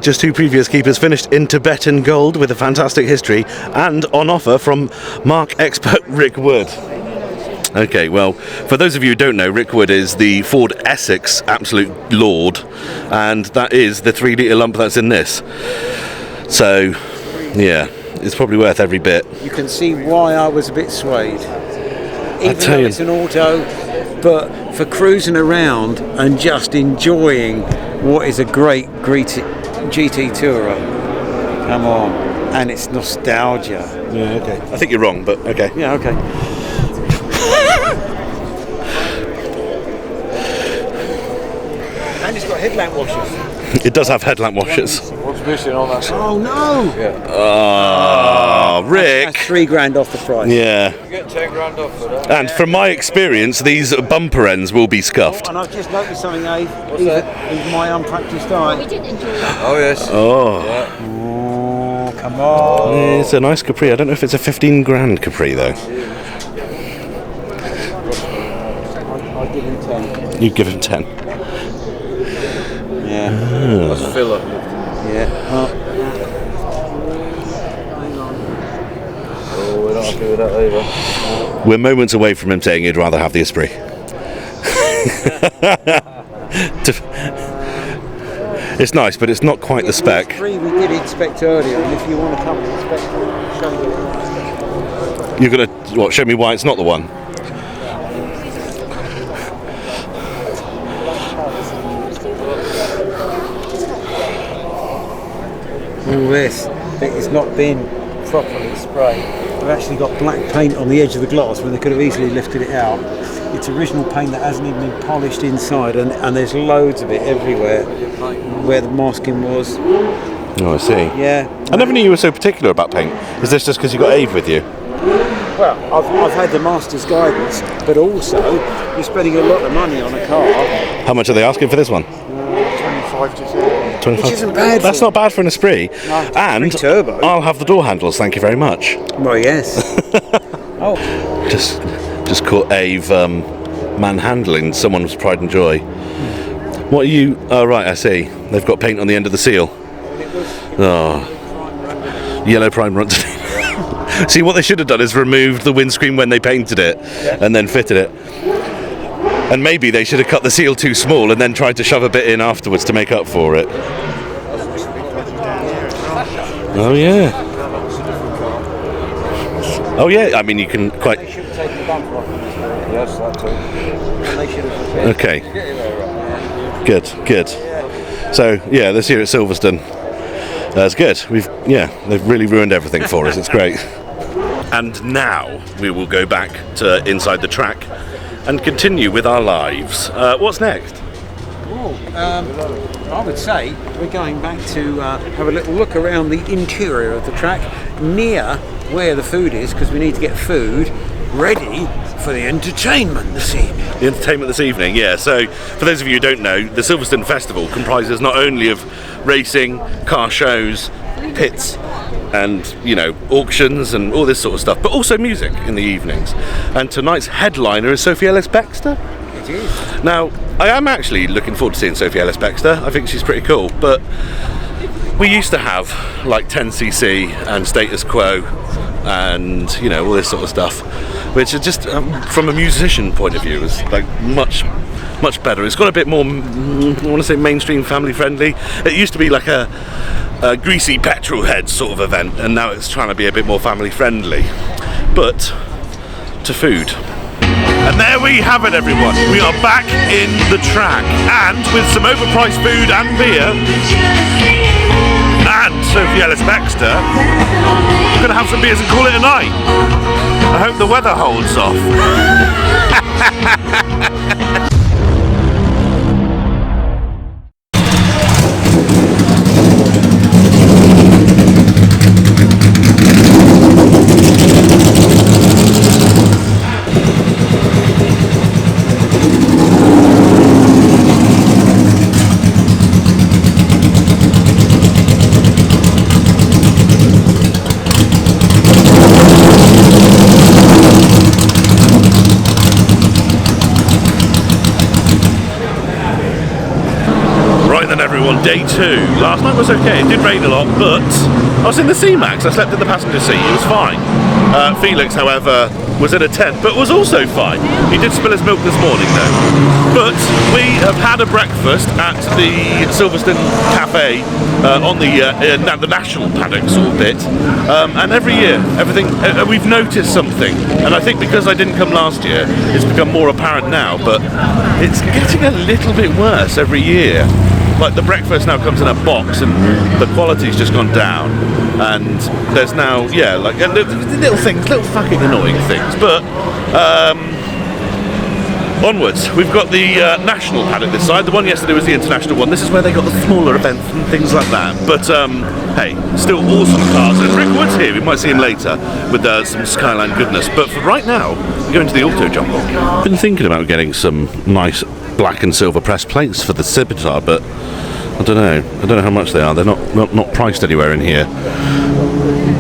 Just two previous keepers finished in Tibetan gold with a fantastic history and on offer from Mark expert Rick Wood. Okay, well, for those of you who don't know, Rick Wood is the Ford Essex absolute lord, and that is the 3-litre lump that's in this. So, yeah, it's probably worth every bit. You can see why I was a bit swayed. Even though it's an auto, but for cruising around and just enjoying what is a great GT Tourer, come on, and it's nostalgia. Yeah, okay. I think you're wrong, but okay. Yeah, okay. And it's got headlamp washers. It does have headlamp washers. What's missing on that side? Oh no! Yeah. Oh, Rick. That's £3,000 off the price. Yeah. You get 10 grand off for that. And from my experience, these bumper ends will be scuffed. And I've just noticed something, Abe. Even my unpractised eye. Oh yes. Oh. Yeah. Oh, come on. It's a nice Capri. I don't know if it's a 15 grand Capri though. I'll give him 10. You'd give him 10. Yeah. That's a filler. Yeah. Oh, we're not happy with that either. We're moments away from him saying he'd rather have the Esprit. It's nice, but it's not quite the spec. We did inspect earlier, and if you want to come and inspect it, show you. You're going to show me why it's not the one? All this that has not been properly sprayed. They've actually got black paint on the edge of the glass when they could have easily lifted it out. It's original paint that hasn't even been polished inside, and there's loads of it everywhere where the masking was. Oh, I see. Yeah. I never knew you were so particular about paint. Is this just because you got Ave with you? Well, I've had the master's guidance, but also you're spending a lot of money on a car. How much are they asking for this one? 25 to 30. 25. Which isn't bad. That's not bad for an Esprit. No, and turbo. I'll have the door handles, thank you very much. Well, yes. Oh. Just caught Ave manhandling someone's pride and joy. What are you... Oh, right, I see. They've got paint on the end of the seal. Oh. Yellow primer underneath. See, what they should have done is removed the windscreen when they painted it and then fitted it. And maybe they should have cut the seal too small and then tried to shove a bit in afterwards to make up for it. Oh, yeah. Oh, yeah, I mean, you can quite... They should have taken the bumper off. Yes, that too. And they should have... Okay. Good. So, yeah, this year at Silverstone, that's good. They've really ruined everything for us. It's great. And now we will go back to inside the track and continue with our lives. What's next? I would say we're going back to have a little look around the interior of the track near where the food is, because we need to get food ready for the entertainment this evening. The entertainment this evening, yeah. So, for those of you who don't know, the Silverstone Festival comprises not only of racing, car shows, pits, and, auctions and all this sort of stuff, but also music in the evenings. And tonight's headliner is Sophie Ellis-Bextor. It is. Now, I am actually looking forward to seeing Sophie Ellis-Bextor. I think she's pretty cool, but we used to have, like, 10cc and Status Quo and, all this sort of stuff, which is just, from a musician point of view, is, like, much better. It's got a bit more, I want to say, mainstream, family-friendly. It used to be like a greasy petrol head sort of event, and now it's trying to be a bit more family-friendly. But, to food. And there we have it, everyone. We are back in the track, and with some overpriced food and beer, and Sophie Ellis-Bextor, we're going to have some beers and call it a night. I hope the weather holds off. Day 2. Last night was okay, it did rain a lot, but I was in the C-Max, I slept in the passenger seat, it was fine. Felix, however, was in a tent, but was also fine. He did spill his milk this morning though. But we have had a breakfast at the Silverstone Cafe on the national paddock sort of bit, and every year, we've noticed something, and I think because I didn't come last year, it's become more apparent now, but it's getting a little bit worse every year. Like, the breakfast now comes in a box and the quality's just gone down, and there's now, little things, little fucking annoying things, but onwards. We've got the national paddock this side. The one yesterday was the international one. This is where they got the smaller events and things like that, but hey, still awesome cars. And Rick Wood's here, we might see him later with some Skyline goodness, but for right now we're going to the auto jumble. I've been thinking about getting some nice black and silver press plates for the Scimitar, but I don't know how much they are. They're not priced anywhere in here.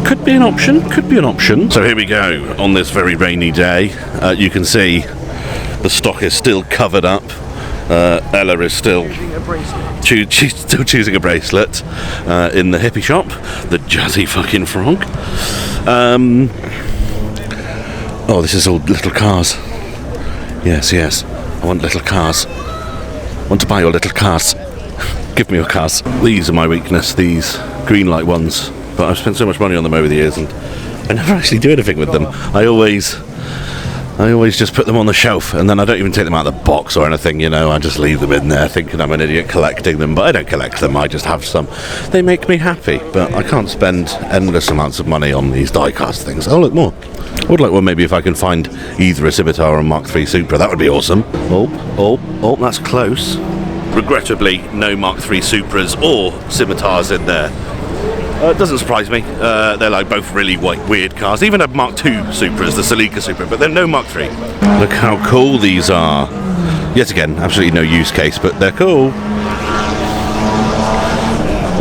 Could be an option. So here we go on this very rainy day. You can see the stock is still covered up. Ella is still she's still choosing a bracelet in the hippie shop, the jazzy fucking frog. Oh, this is all little cars. Yes, I want little cars. I want to buy your little cars. Give me your cars. These are my weakness, these green light ones, but I've spent so much money on them over the years and I never actually do anything with them. I always just put them on the shelf, and then I don't even take them out of the box or anything, I just leave them in there thinking I'm an idiot collecting them, but I don't collect them, I just have some. They make me happy, but I can't spend endless amounts of money on these die-cast things. Oh, look, more. I would like one maybe if I can find either a Scimitar or a Mark III Supra, that would be awesome. Oh, that's close. Regrettably, no Mark III Supras or Scimitars in there. It doesn't surprise me. They're like both really weird cars. They even have Mark II Supras, the Celica Supra, but they're no Mark III. Look how cool these are. Yet again, absolutely no use case, but they're cool.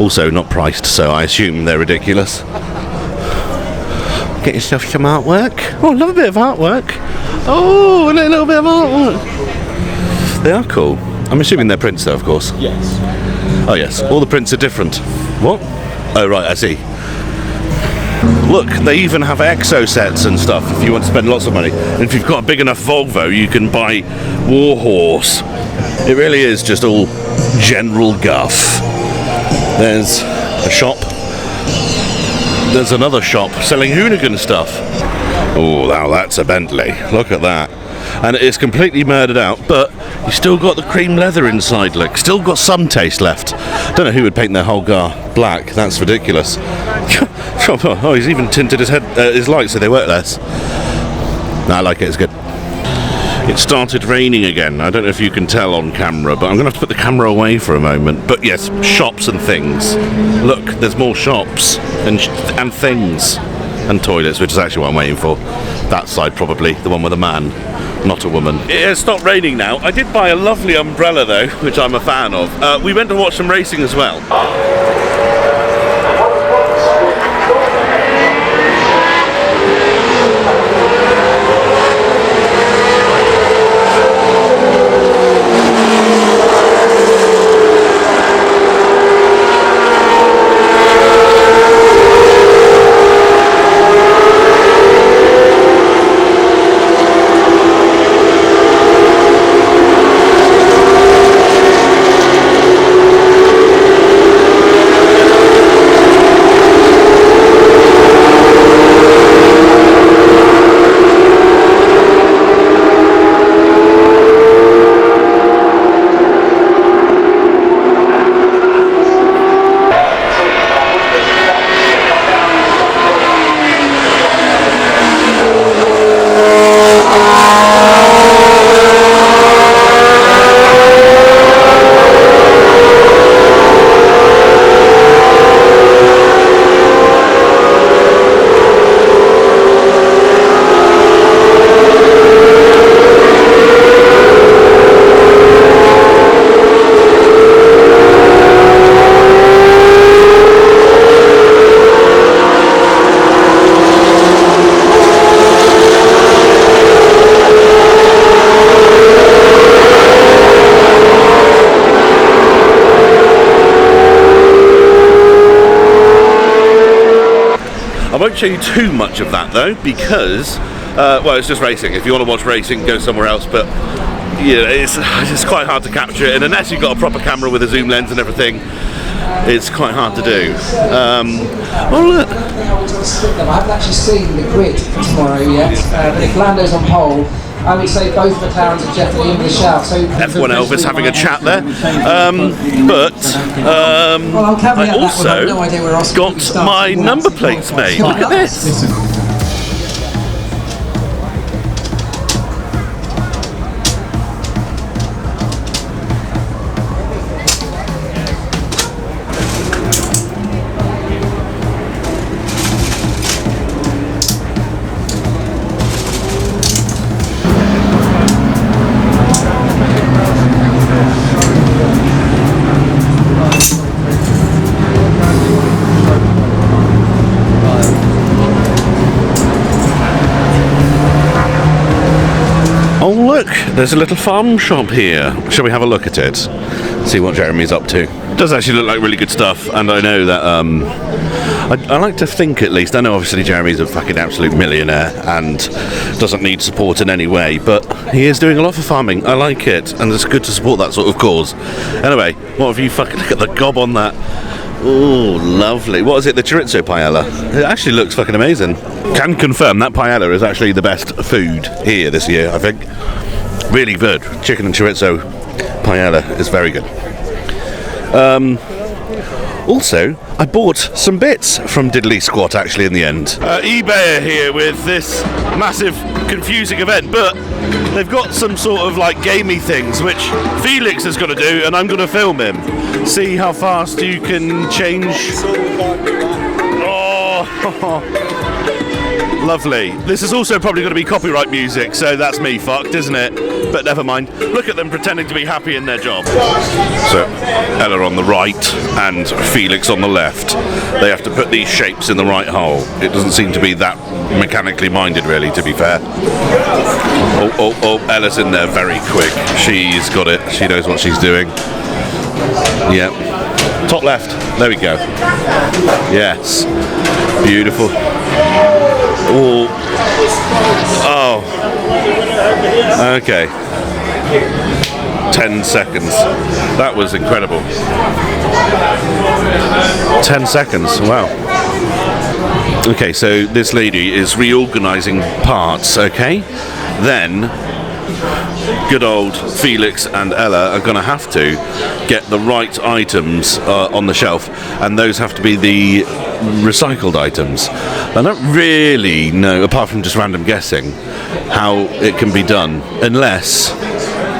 Also not priced, so I assume they're ridiculous. Get yourself some artwork. Oh, love a bit of artwork. Oh, a little bit of artwork. They are cool. I'm assuming they're prints though, of course. Yes. Oh yes, all the prints are different. What? Oh right, I see. Look, they even have exo sets and stuff if you want to spend lots of money. And if you've got a big enough Volvo, you can buy Warhorse. It really is just all general guff. There's a shop. There's another shop selling hoonigan stuff. Oh, now that's a Bentley. Look at that. And it's completely murdered out, but you still got the cream leather inside, look. Still got some taste left. Don't know who would paint their whole car black. That's ridiculous. Oh, he's even tinted his lights so they work less. No, I like it, it's good. It started raining again. I don't know if you can tell on camera, but I'm going to have to put the camera away for a moment. But yes, shops and things. Look, there's more shops and things. And toilets, which is actually what I'm waiting for. That side probably, the one with a man, not a woman. It has stopped raining now. I did buy a lovely umbrella though, which I'm a fan of. We went to watch some racing as well. I won't show you too much of that though, because well, it's just racing. If you want to watch racing, go somewhere else, but yeah, it's quite hard to capture it, and unless you've got a proper camera with a zoom lens and everything, it's quite hard to do. Oh look. I haven't actually seen the grid for tomorrow yet, but if Lando's on pole, I would say both McLarens are definitely in the shout. So F1 Elvis having a chat there. I also got my number plates made. Look at this. There's a little farm shop here. Shall we have a look at it? See what Jeremy's up to. It does actually look like really good stuff, and I know that I like to think, at least, I know obviously Jeremy's a fucking absolute millionaire and doesn't need support in any way, but he is doing a lot for farming. I like it, and it's good to support that sort of cause. Anyway, what have you fucking look at the gob on that? Oh, lovely. What is it, the chorizo paella? It actually looks fucking amazing. Can confirm that paella is actually the best food here this year, I think. Really good. Chicken and chorizo paella is very good. Also, I bought some bits from Diddley Squat actually in the end. eBay are here with this massive confusing event, but they've got some sort of like gamey things which Felix is going to do, and I'm going to film him. See how fast you can change. Lovely. This is also probably going to be copyright music, so that's me fucked, isn't it? But never mind. Look at them pretending to be happy in their job. So, Ella on the right and Felix on the left. They have to put these shapes in the right hole. It doesn't seem to be that mechanically minded, really, to be fair. Oh, Ella's in there very quick. She's got it. She knows what she's doing. Yep. Top left. There we go. Yes. Beautiful. Oh. Okay. 10 seconds. That was incredible. 10 seconds. Wow. Okay, so this lady is reorganizing parts, okay? Then good old Felix and Ella are going to have to get the right items on the shelf, and those have to be the recycled items. I don't really know, apart from just random guessing, how it can be done, unless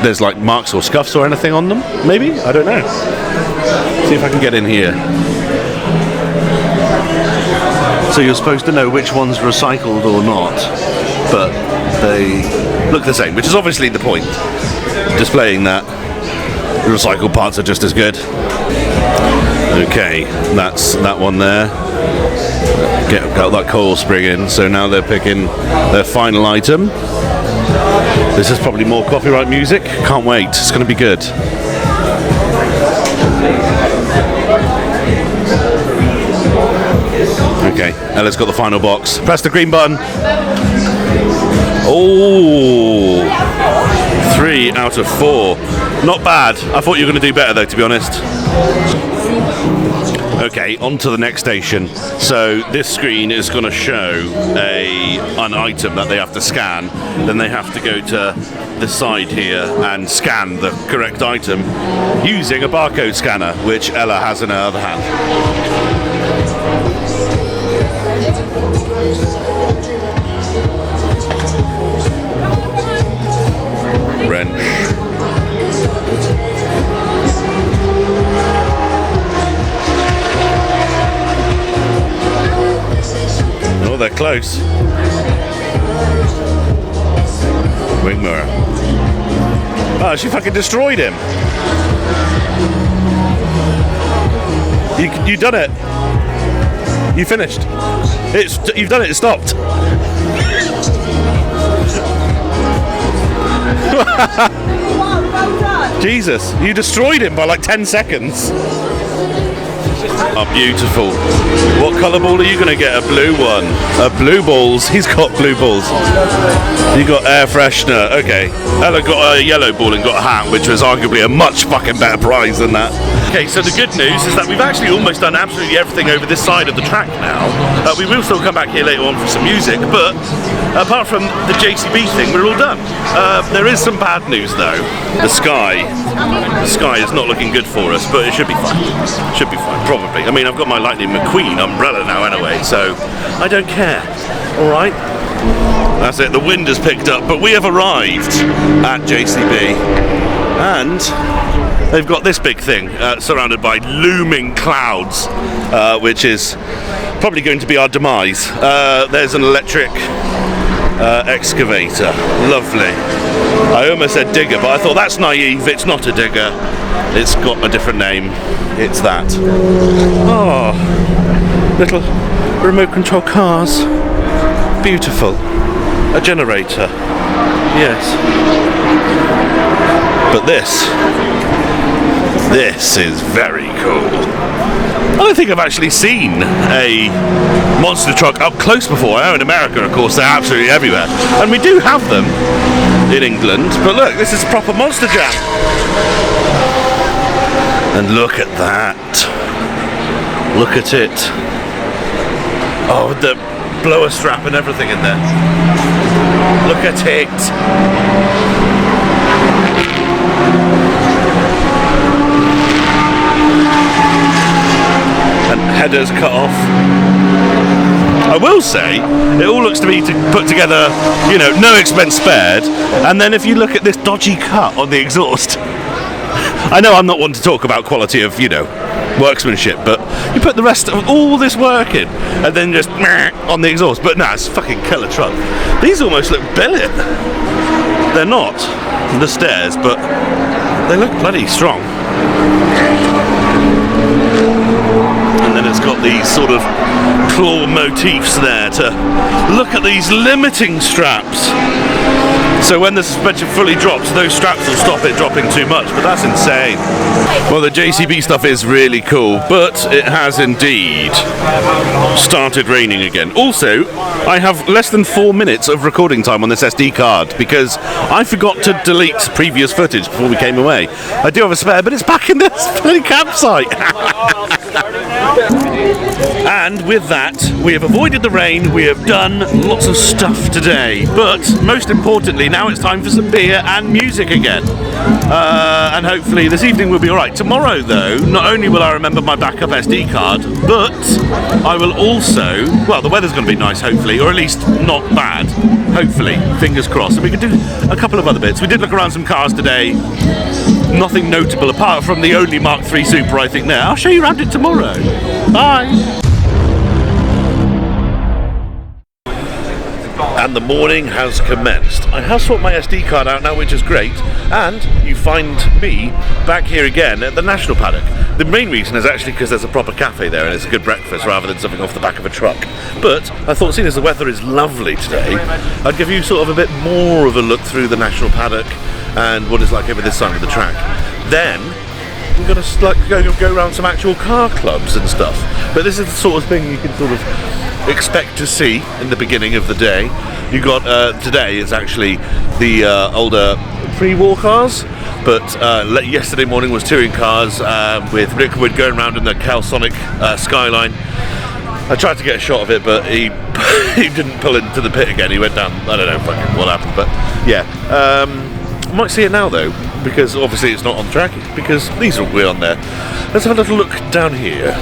there's like marks or scuffs or anything on them, maybe? I don't know. See if I can get in here. So you're supposed to know which one's recycled or not, but they look the same, which is obviously the point. Displaying that the recycled parts are just as good. Okay, that's that one there. Got that coil spring in, so now they're picking their final item. This is probably more copyright music. Can't wait, it's going to be good. Okay, Ella's got the final box. Press the green button. Oh, 3 out of 4. Not bad. I thought you were going to do better though, to be honest. Okay, on to the next station. So this screen is going to show an item that they have to scan. Then they have to go to the side here and scan the correct item using a barcode scanner, which Ella has in her other hand. Wrench. Oh, they're close. Wing mirror. Oh, she fucking destroyed him. You done it. You finished. You've done it. It stopped. Jesus, you destroyed him by like 10 seconds. Oh, beautiful. What colour ball are you going to get? A blue one. A blue balls. He's got blue balls. You got air freshener. Okay. Ella got a yellow ball and got a hat, which was arguably a much fucking better prize than that. Okay, so the good news is that we've actually almost done absolutely everything over this side of the track now. We will still come back here later on for some music, but apart from the JCB thing, we're all done. There is some bad news though. The sky is not looking good for us, but it should be fine. Should be fine, probably. I mean, I've got my Lightning McQueen umbrella now anyway, so I don't care. All right. That's it. The wind has picked up, but we have arrived at JCB, and they've got this big thing surrounded by looming clouds, which is probably going to be our demise. There's an electric excavator. Lovely. I almost said digger, but I thought that's naive. It's not a digger. It's got a different name. It's that. Oh, little remote control cars. Beautiful. A generator. Yes. But this is very cool. I don't think I've actually seen a monster truck up close before. I know in America, of course, they're absolutely everywhere. And we do have them in England. But look, this is proper Monster Jam. And look at that. Look at it. Oh, the blower strap and everything in there. Look at it. And headers cut off. I will say, it all looks to be put together, you know, no expense spared. And then if you look at this dodgy cut on the exhaust, I know I'm not one to talk about quality of, you know, workmanship, but You put the rest of all this work in, and then just on the exhaust. But nah, it's a fucking killer truck. These almost look billet. They're not the stairs, but they look bloody strong. And then it's got these sort of claw motifs there to look at these limiting straps. So when the suspension fully drops, those straps will stop it dropping too much, but that's insane. Well, the JCB stuff is really cool, but it has indeed started raining again. Also, I have less than 4 minutes of recording time on this SD card because I forgot to delete previous footage before we came away. I do have a spare, but it's back in this bloody campsite. And with that, we have avoided the rain, we have done lots of stuff today, but most importantly, now it's time for some beer and music again. And hopefully this evening will be alright. Tomorrow though, not only will I remember my backup SD card, but I will also, well, the weather's going to be nice hopefully, or at least not bad, hopefully, fingers crossed. And we can do a couple of other bits. We did look around some cars today. Nothing notable apart from the only Mark III Super I think there. I'll show you around it tomorrow. Bye! And the morning has commenced. I have swapped my SD card out now, which is great, and you find me back here again at the National Paddock. The main reason is actually because there's a proper cafe there and it's a good breakfast rather than something off the back of a truck. But I thought, seeing as the weather is lovely today, I'd give you sort of a bit more of a look through the National Paddock and what it's like over this side of the track. Then we're going to like go around some actual car clubs and stuff. But this is the sort of thing you can sort of expect to see in the beginning of the day. You got today is actually the older pre-war cars, but yesterday morning was touring cars with Rick Wood going around in the Calsonic Skyline. I tried to get a shot of it, but he didn't pull into the pit again. He went down. I don't know fucking what happened, but yeah. I might see it now though, because obviously it's not on track, because these are way on there. Let's have a little look down here.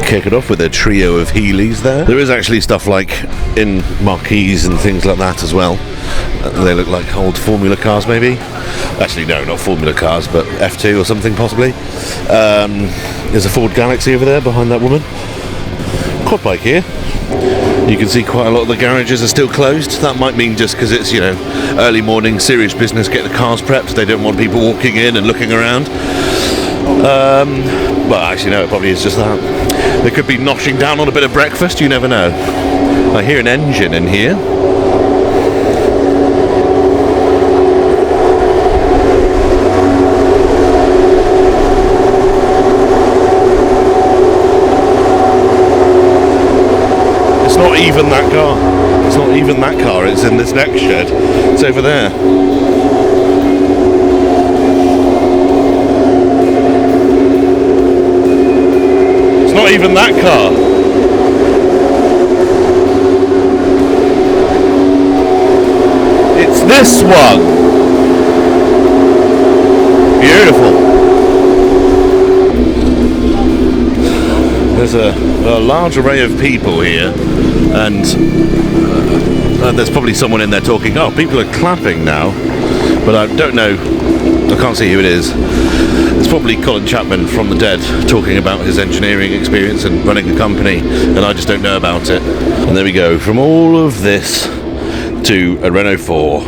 Kick it off with a trio of Healey's there. There is actually stuff like in marquees and things like that as well. They look like old Formula cars maybe. Actually no, not Formula cars, but F2 or something possibly. There's a Ford Galaxy over there behind that woman. Quad bike here. You can see quite a lot of the garages are still closed. That might mean just because it's, you know, early morning, serious business, get the cars prepped. They don't want people walking in and looking around. Well, actually, no, it probably is just that. They could be noshing down on a bit of breakfast, you never know. I hear an engine in here. It's not even that car. It's not even that car, it's in this next shed. It's over there. It's not even that car. It's this one. Beautiful. There's a large array of people here, and there's probably someone in there talking. Oh, people are clapping now, but I don't know. I can't see who it is. It's probably Colin Chapman from the Dead talking about his engineering experience and running a company, and I just don't know about it. And there we go, from all of this to a Renault 4.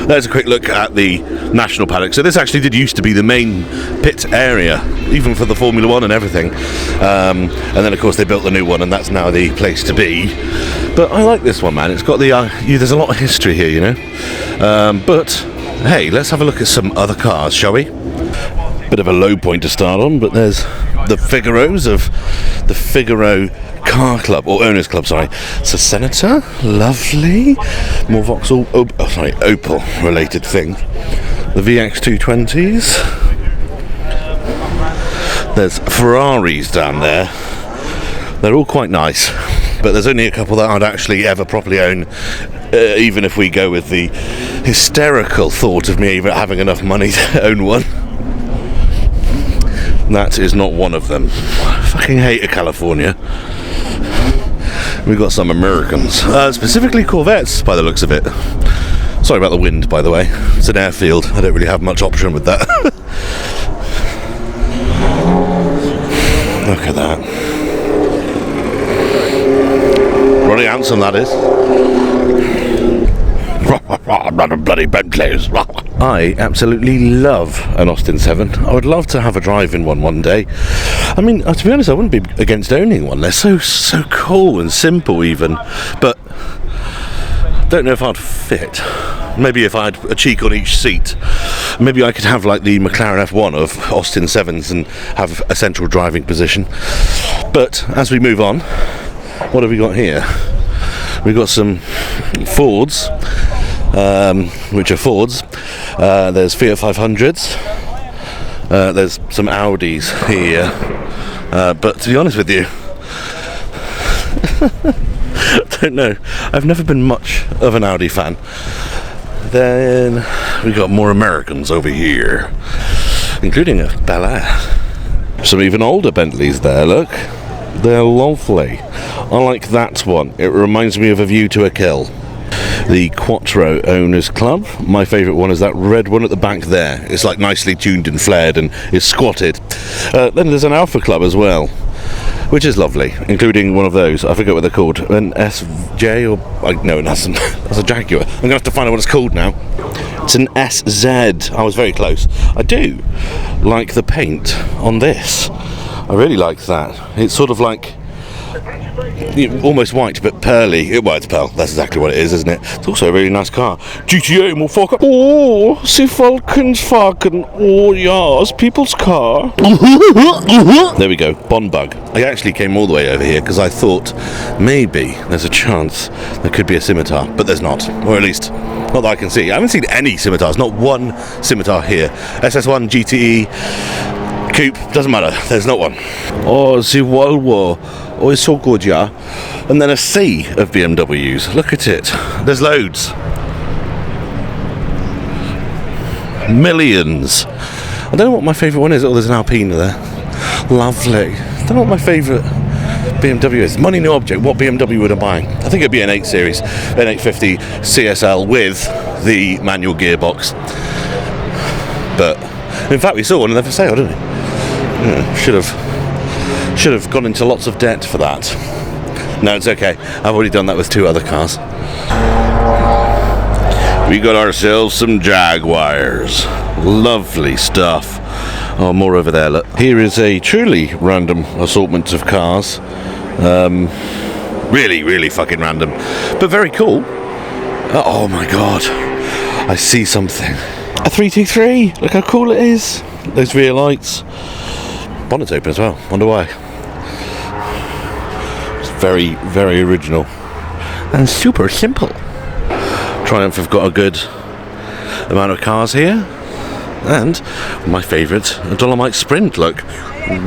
There's a quick look at the National Paddock. So this actually did used to be the main pit area, even for the Formula 1 and everything. And then of course they built the new one, and that's now the place to be. But I like this one, man. It's got the there's a lot of history here, you know. But hey, let's have a look at some other cars, shall we? Bit of a low point to start on, but there's the Figaros of the Figaro Car Club, or Owners Club, sorry. So Senator, lovely. More Vauxhall, Opel related thing. The VX220s. There's Ferraris down there. They're all quite nice, but there's only a couple that I'd actually ever properly own, even if we go with the hysterical thought of me having enough money to own one. That is not one of them. I fucking hate California. We've got some Americans, specifically Corvettes by the looks of it. Sorry about the wind, by the way. It's an airfield. I don't really have much option with that. Look at that. Really handsome that is. Bloody Bentleys. I absolutely love an Austin 7. I would love to have a drive in one day. I mean, to be honest, I wouldn't be against owning one. They're so cool and simple even. But I don't know if I'd fit. Maybe if I had a cheek on each seat, maybe I could have like the McLaren F1 of Austin 7s and have a central driving position. But as we move on, what have we got here? We've got some Fords, which are Fords. There's Fiat 500s. There's some Audis here. But to be honest with you, I don't know. I've never been much of an Audi fan. Then we got more Americans over here, including a Bel Air. Some even older Bentleys there, look. They're lovely. I like that one. It reminds me of A View to a Kill. The Quattro Owners Club. My favourite one is that red one at the back there. It's like nicely tuned and flared and is squatted. Then there's an Alpha Club as well, which is lovely, including one of those. I forget what they're called. An SJ or... no, that's a Jaguar. I'm going to have to find out what it's called now. It's an SZ. I was very close. I do like the paint on this. I really like that. It's sort of like almost white but pearly. Well, it's pearl. That's exactly what it is, isn't it? It's also a really nice car. GTA, motherfucker. Oh, see Falcon's Falcon. Oh, yes, people's car. There we go. Bond bug. I actually came all the way over here because I thought maybe there's a chance there could be a scimitar, but there's not. Or at least, not that I can see. I haven't seen any scimitars. Not one scimitar here. SS1, GTE, Coupe, doesn't matter, there's not one. Oh, the Volvo. Oh, it's so good, yeah. And then a sea of BMWs. Look at it. There's loads. Millions. I don't know what my favourite one is. Oh, there's an Alpine there. Lovely. I don't know what my favourite BMW is. Money no object. What BMW would I buy? I think it'd be an 8 Series, an 850 CSL with the manual gearbox. But in fact, we saw one there for sale, didn't we? Yeah, should have gone into lots of debt for that. No, it's okay. I've already done that with 2 other cars. We got ourselves some Jaguars. Lovely stuff. Oh, more over there, look. Here is a truly random assortment of cars. Really, really fucking random. But very cool. Oh my god. I see something. A 323. Look how cool it is. Those rear lights. Bonnet's open as well. Wonder why. It's very, very original. And super simple. Triumph have got a good amount of cars here. And my favourite, a Dolomite Sprint, look.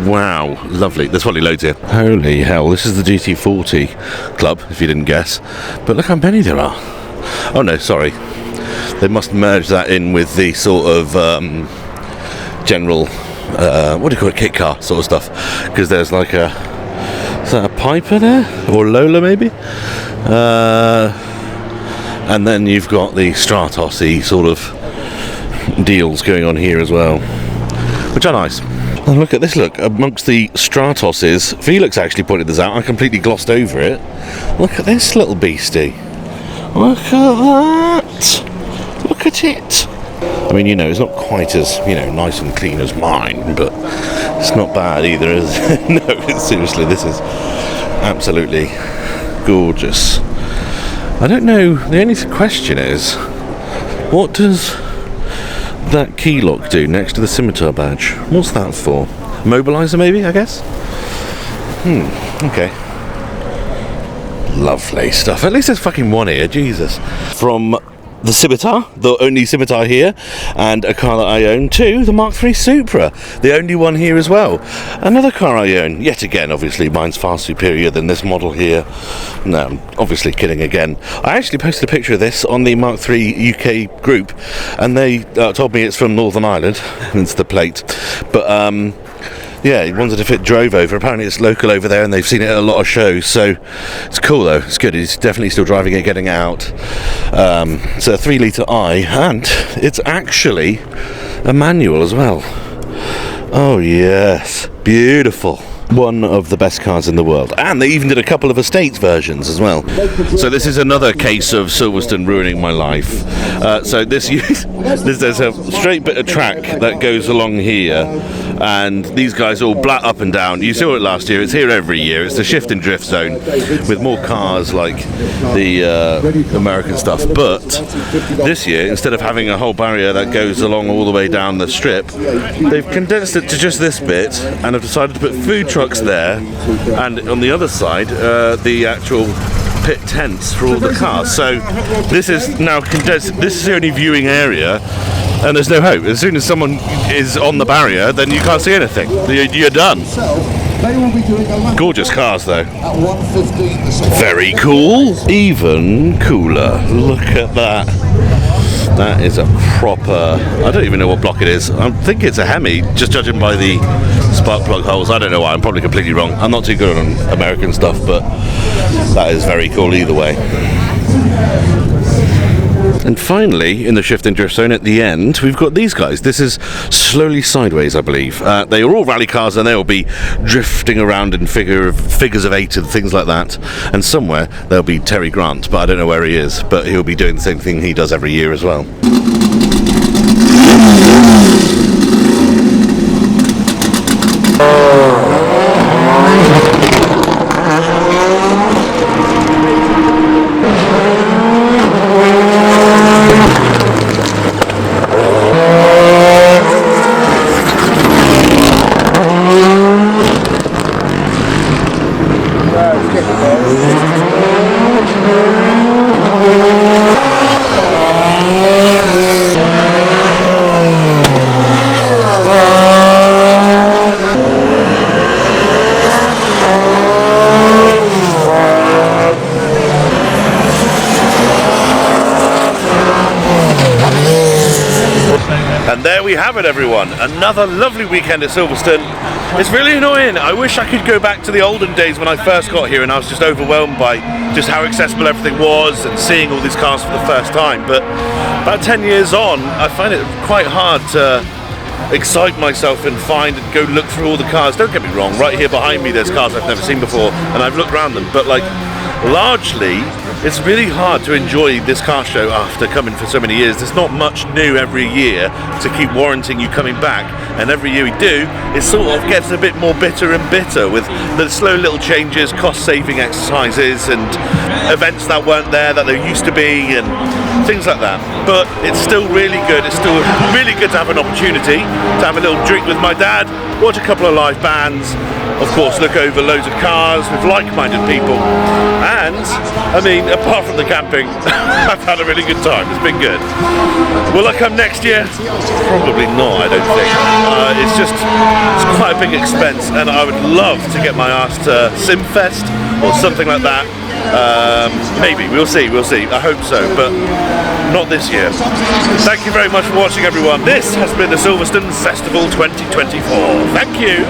Wow, lovely. There's probably loads here. Holy hell, this is the GT40 club, if you didn't guess. But look how many there are. Oh no, sorry. They must merge that in with the sort of general, what do you call it, kit car sort of stuff. Because there's like a, is that a Piper there? Or Lola maybe? And then you've got the Stratos-y sort of deals going on here as well, which are nice. And look at this, look, amongst the Stratoses, Felix actually pointed this out, I completely glossed over it. Look at this little beastie. Look at that! Look at it! I mean, you know, it's not quite as, you know, nice and clean as mine, but it's not bad either, is it? No, seriously, this is absolutely gorgeous. I don't know, the only question is, what does that key lock do next to the scimitar badge? What's that for? Mobiliser maybe, I guess? Okay. Lovely stuff. At least there's fucking one here, Jesus. From the scimitar, the only scimitar here, and a car that I own too, the Mark III Supra, the only one here as well. Another car I own, yet again, obviously mine's far superior than this model here. No, I'm obviously kidding again. I actually posted a picture of this on the Mark III UK group, and they told me it's from Northern Ireland, hence the plate. But yeah, he wondered if it drove over. Apparently it's local over there and they've seen it at a lot of shows, so it's cool though, it's good. He's definitely still driving it, getting it out. It's a 3 litre I, and it's actually a manual as well. Oh yes, beautiful. one of the best cars in the world, and they even did a couple of estate versions as well. So this is another case of Silverstone ruining my life. So there's a straight bit of track that goes along here, and these guys all blat up and down. You saw it last year, it's here every year. It's the shift and drift zone with more cars like the American stuff, but this year, instead of having a whole barrier that goes along all the way down the strip, they've condensed it to just this bit and have decided to put food trucks there, and on the other side the actual pit tents for all the cars. So this is now condensed. This is the only viewing area, and there's no hope. As soon as someone is on the barrier, then you can't see anything. You're done. Gorgeous cars though. Very cool. Even cooler. Look at that. That is a proper, I don't even know what block it is. I think it's a Hemi, just judging by the spark plug holes. I don't know why, I'm probably completely wrong. I'm not too good on American stuff, but that is very cool either way. And finally, in the shift and drift zone at the end, we've got these guys. This is slowly sideways, I believe. They are all rally cars, and they will be drifting around in figures of 8 and things like that. And somewhere there'll be Terry Grant, but I don't know where he is. But he'll be doing the same thing he does every year as well. And there we have it, everyone. Another lovely weekend at Silverstone. It's really annoying. I wish I could go back to the olden days when I first got here and I was just overwhelmed by just how accessible everything was and seeing all these cars for the first time. But about 10 years on, I find it quite hard to excite myself and find and go look through all the cars. Don't get me wrong, right here behind me there's cars I've never seen before and I've looked around them, but like largely it's really hard to enjoy this car show after coming for so many years. There's not much new every year to keep warranting you coming back, and every year we do, it sort of gets a bit more bitter and bitter with the slow little changes, cost saving exercises and events that weren't there that there used to be and things like that. But it's still really good. It's still really good to have an opportunity to have a little drink with my dad, watch a couple of live bands, of course look over loads of cars with like-minded people, and I mean, apart from the camping, I've had a really good time. It's been good. Will I come next year? Probably not, I don't think. It's quite a big expense, and I would love to get my ass to Simfest or something like that. Maybe, we'll see. I hope so, but not this year. Thank you very much for watching, everyone. This has been the Silverstone Festival 2024. Thank you.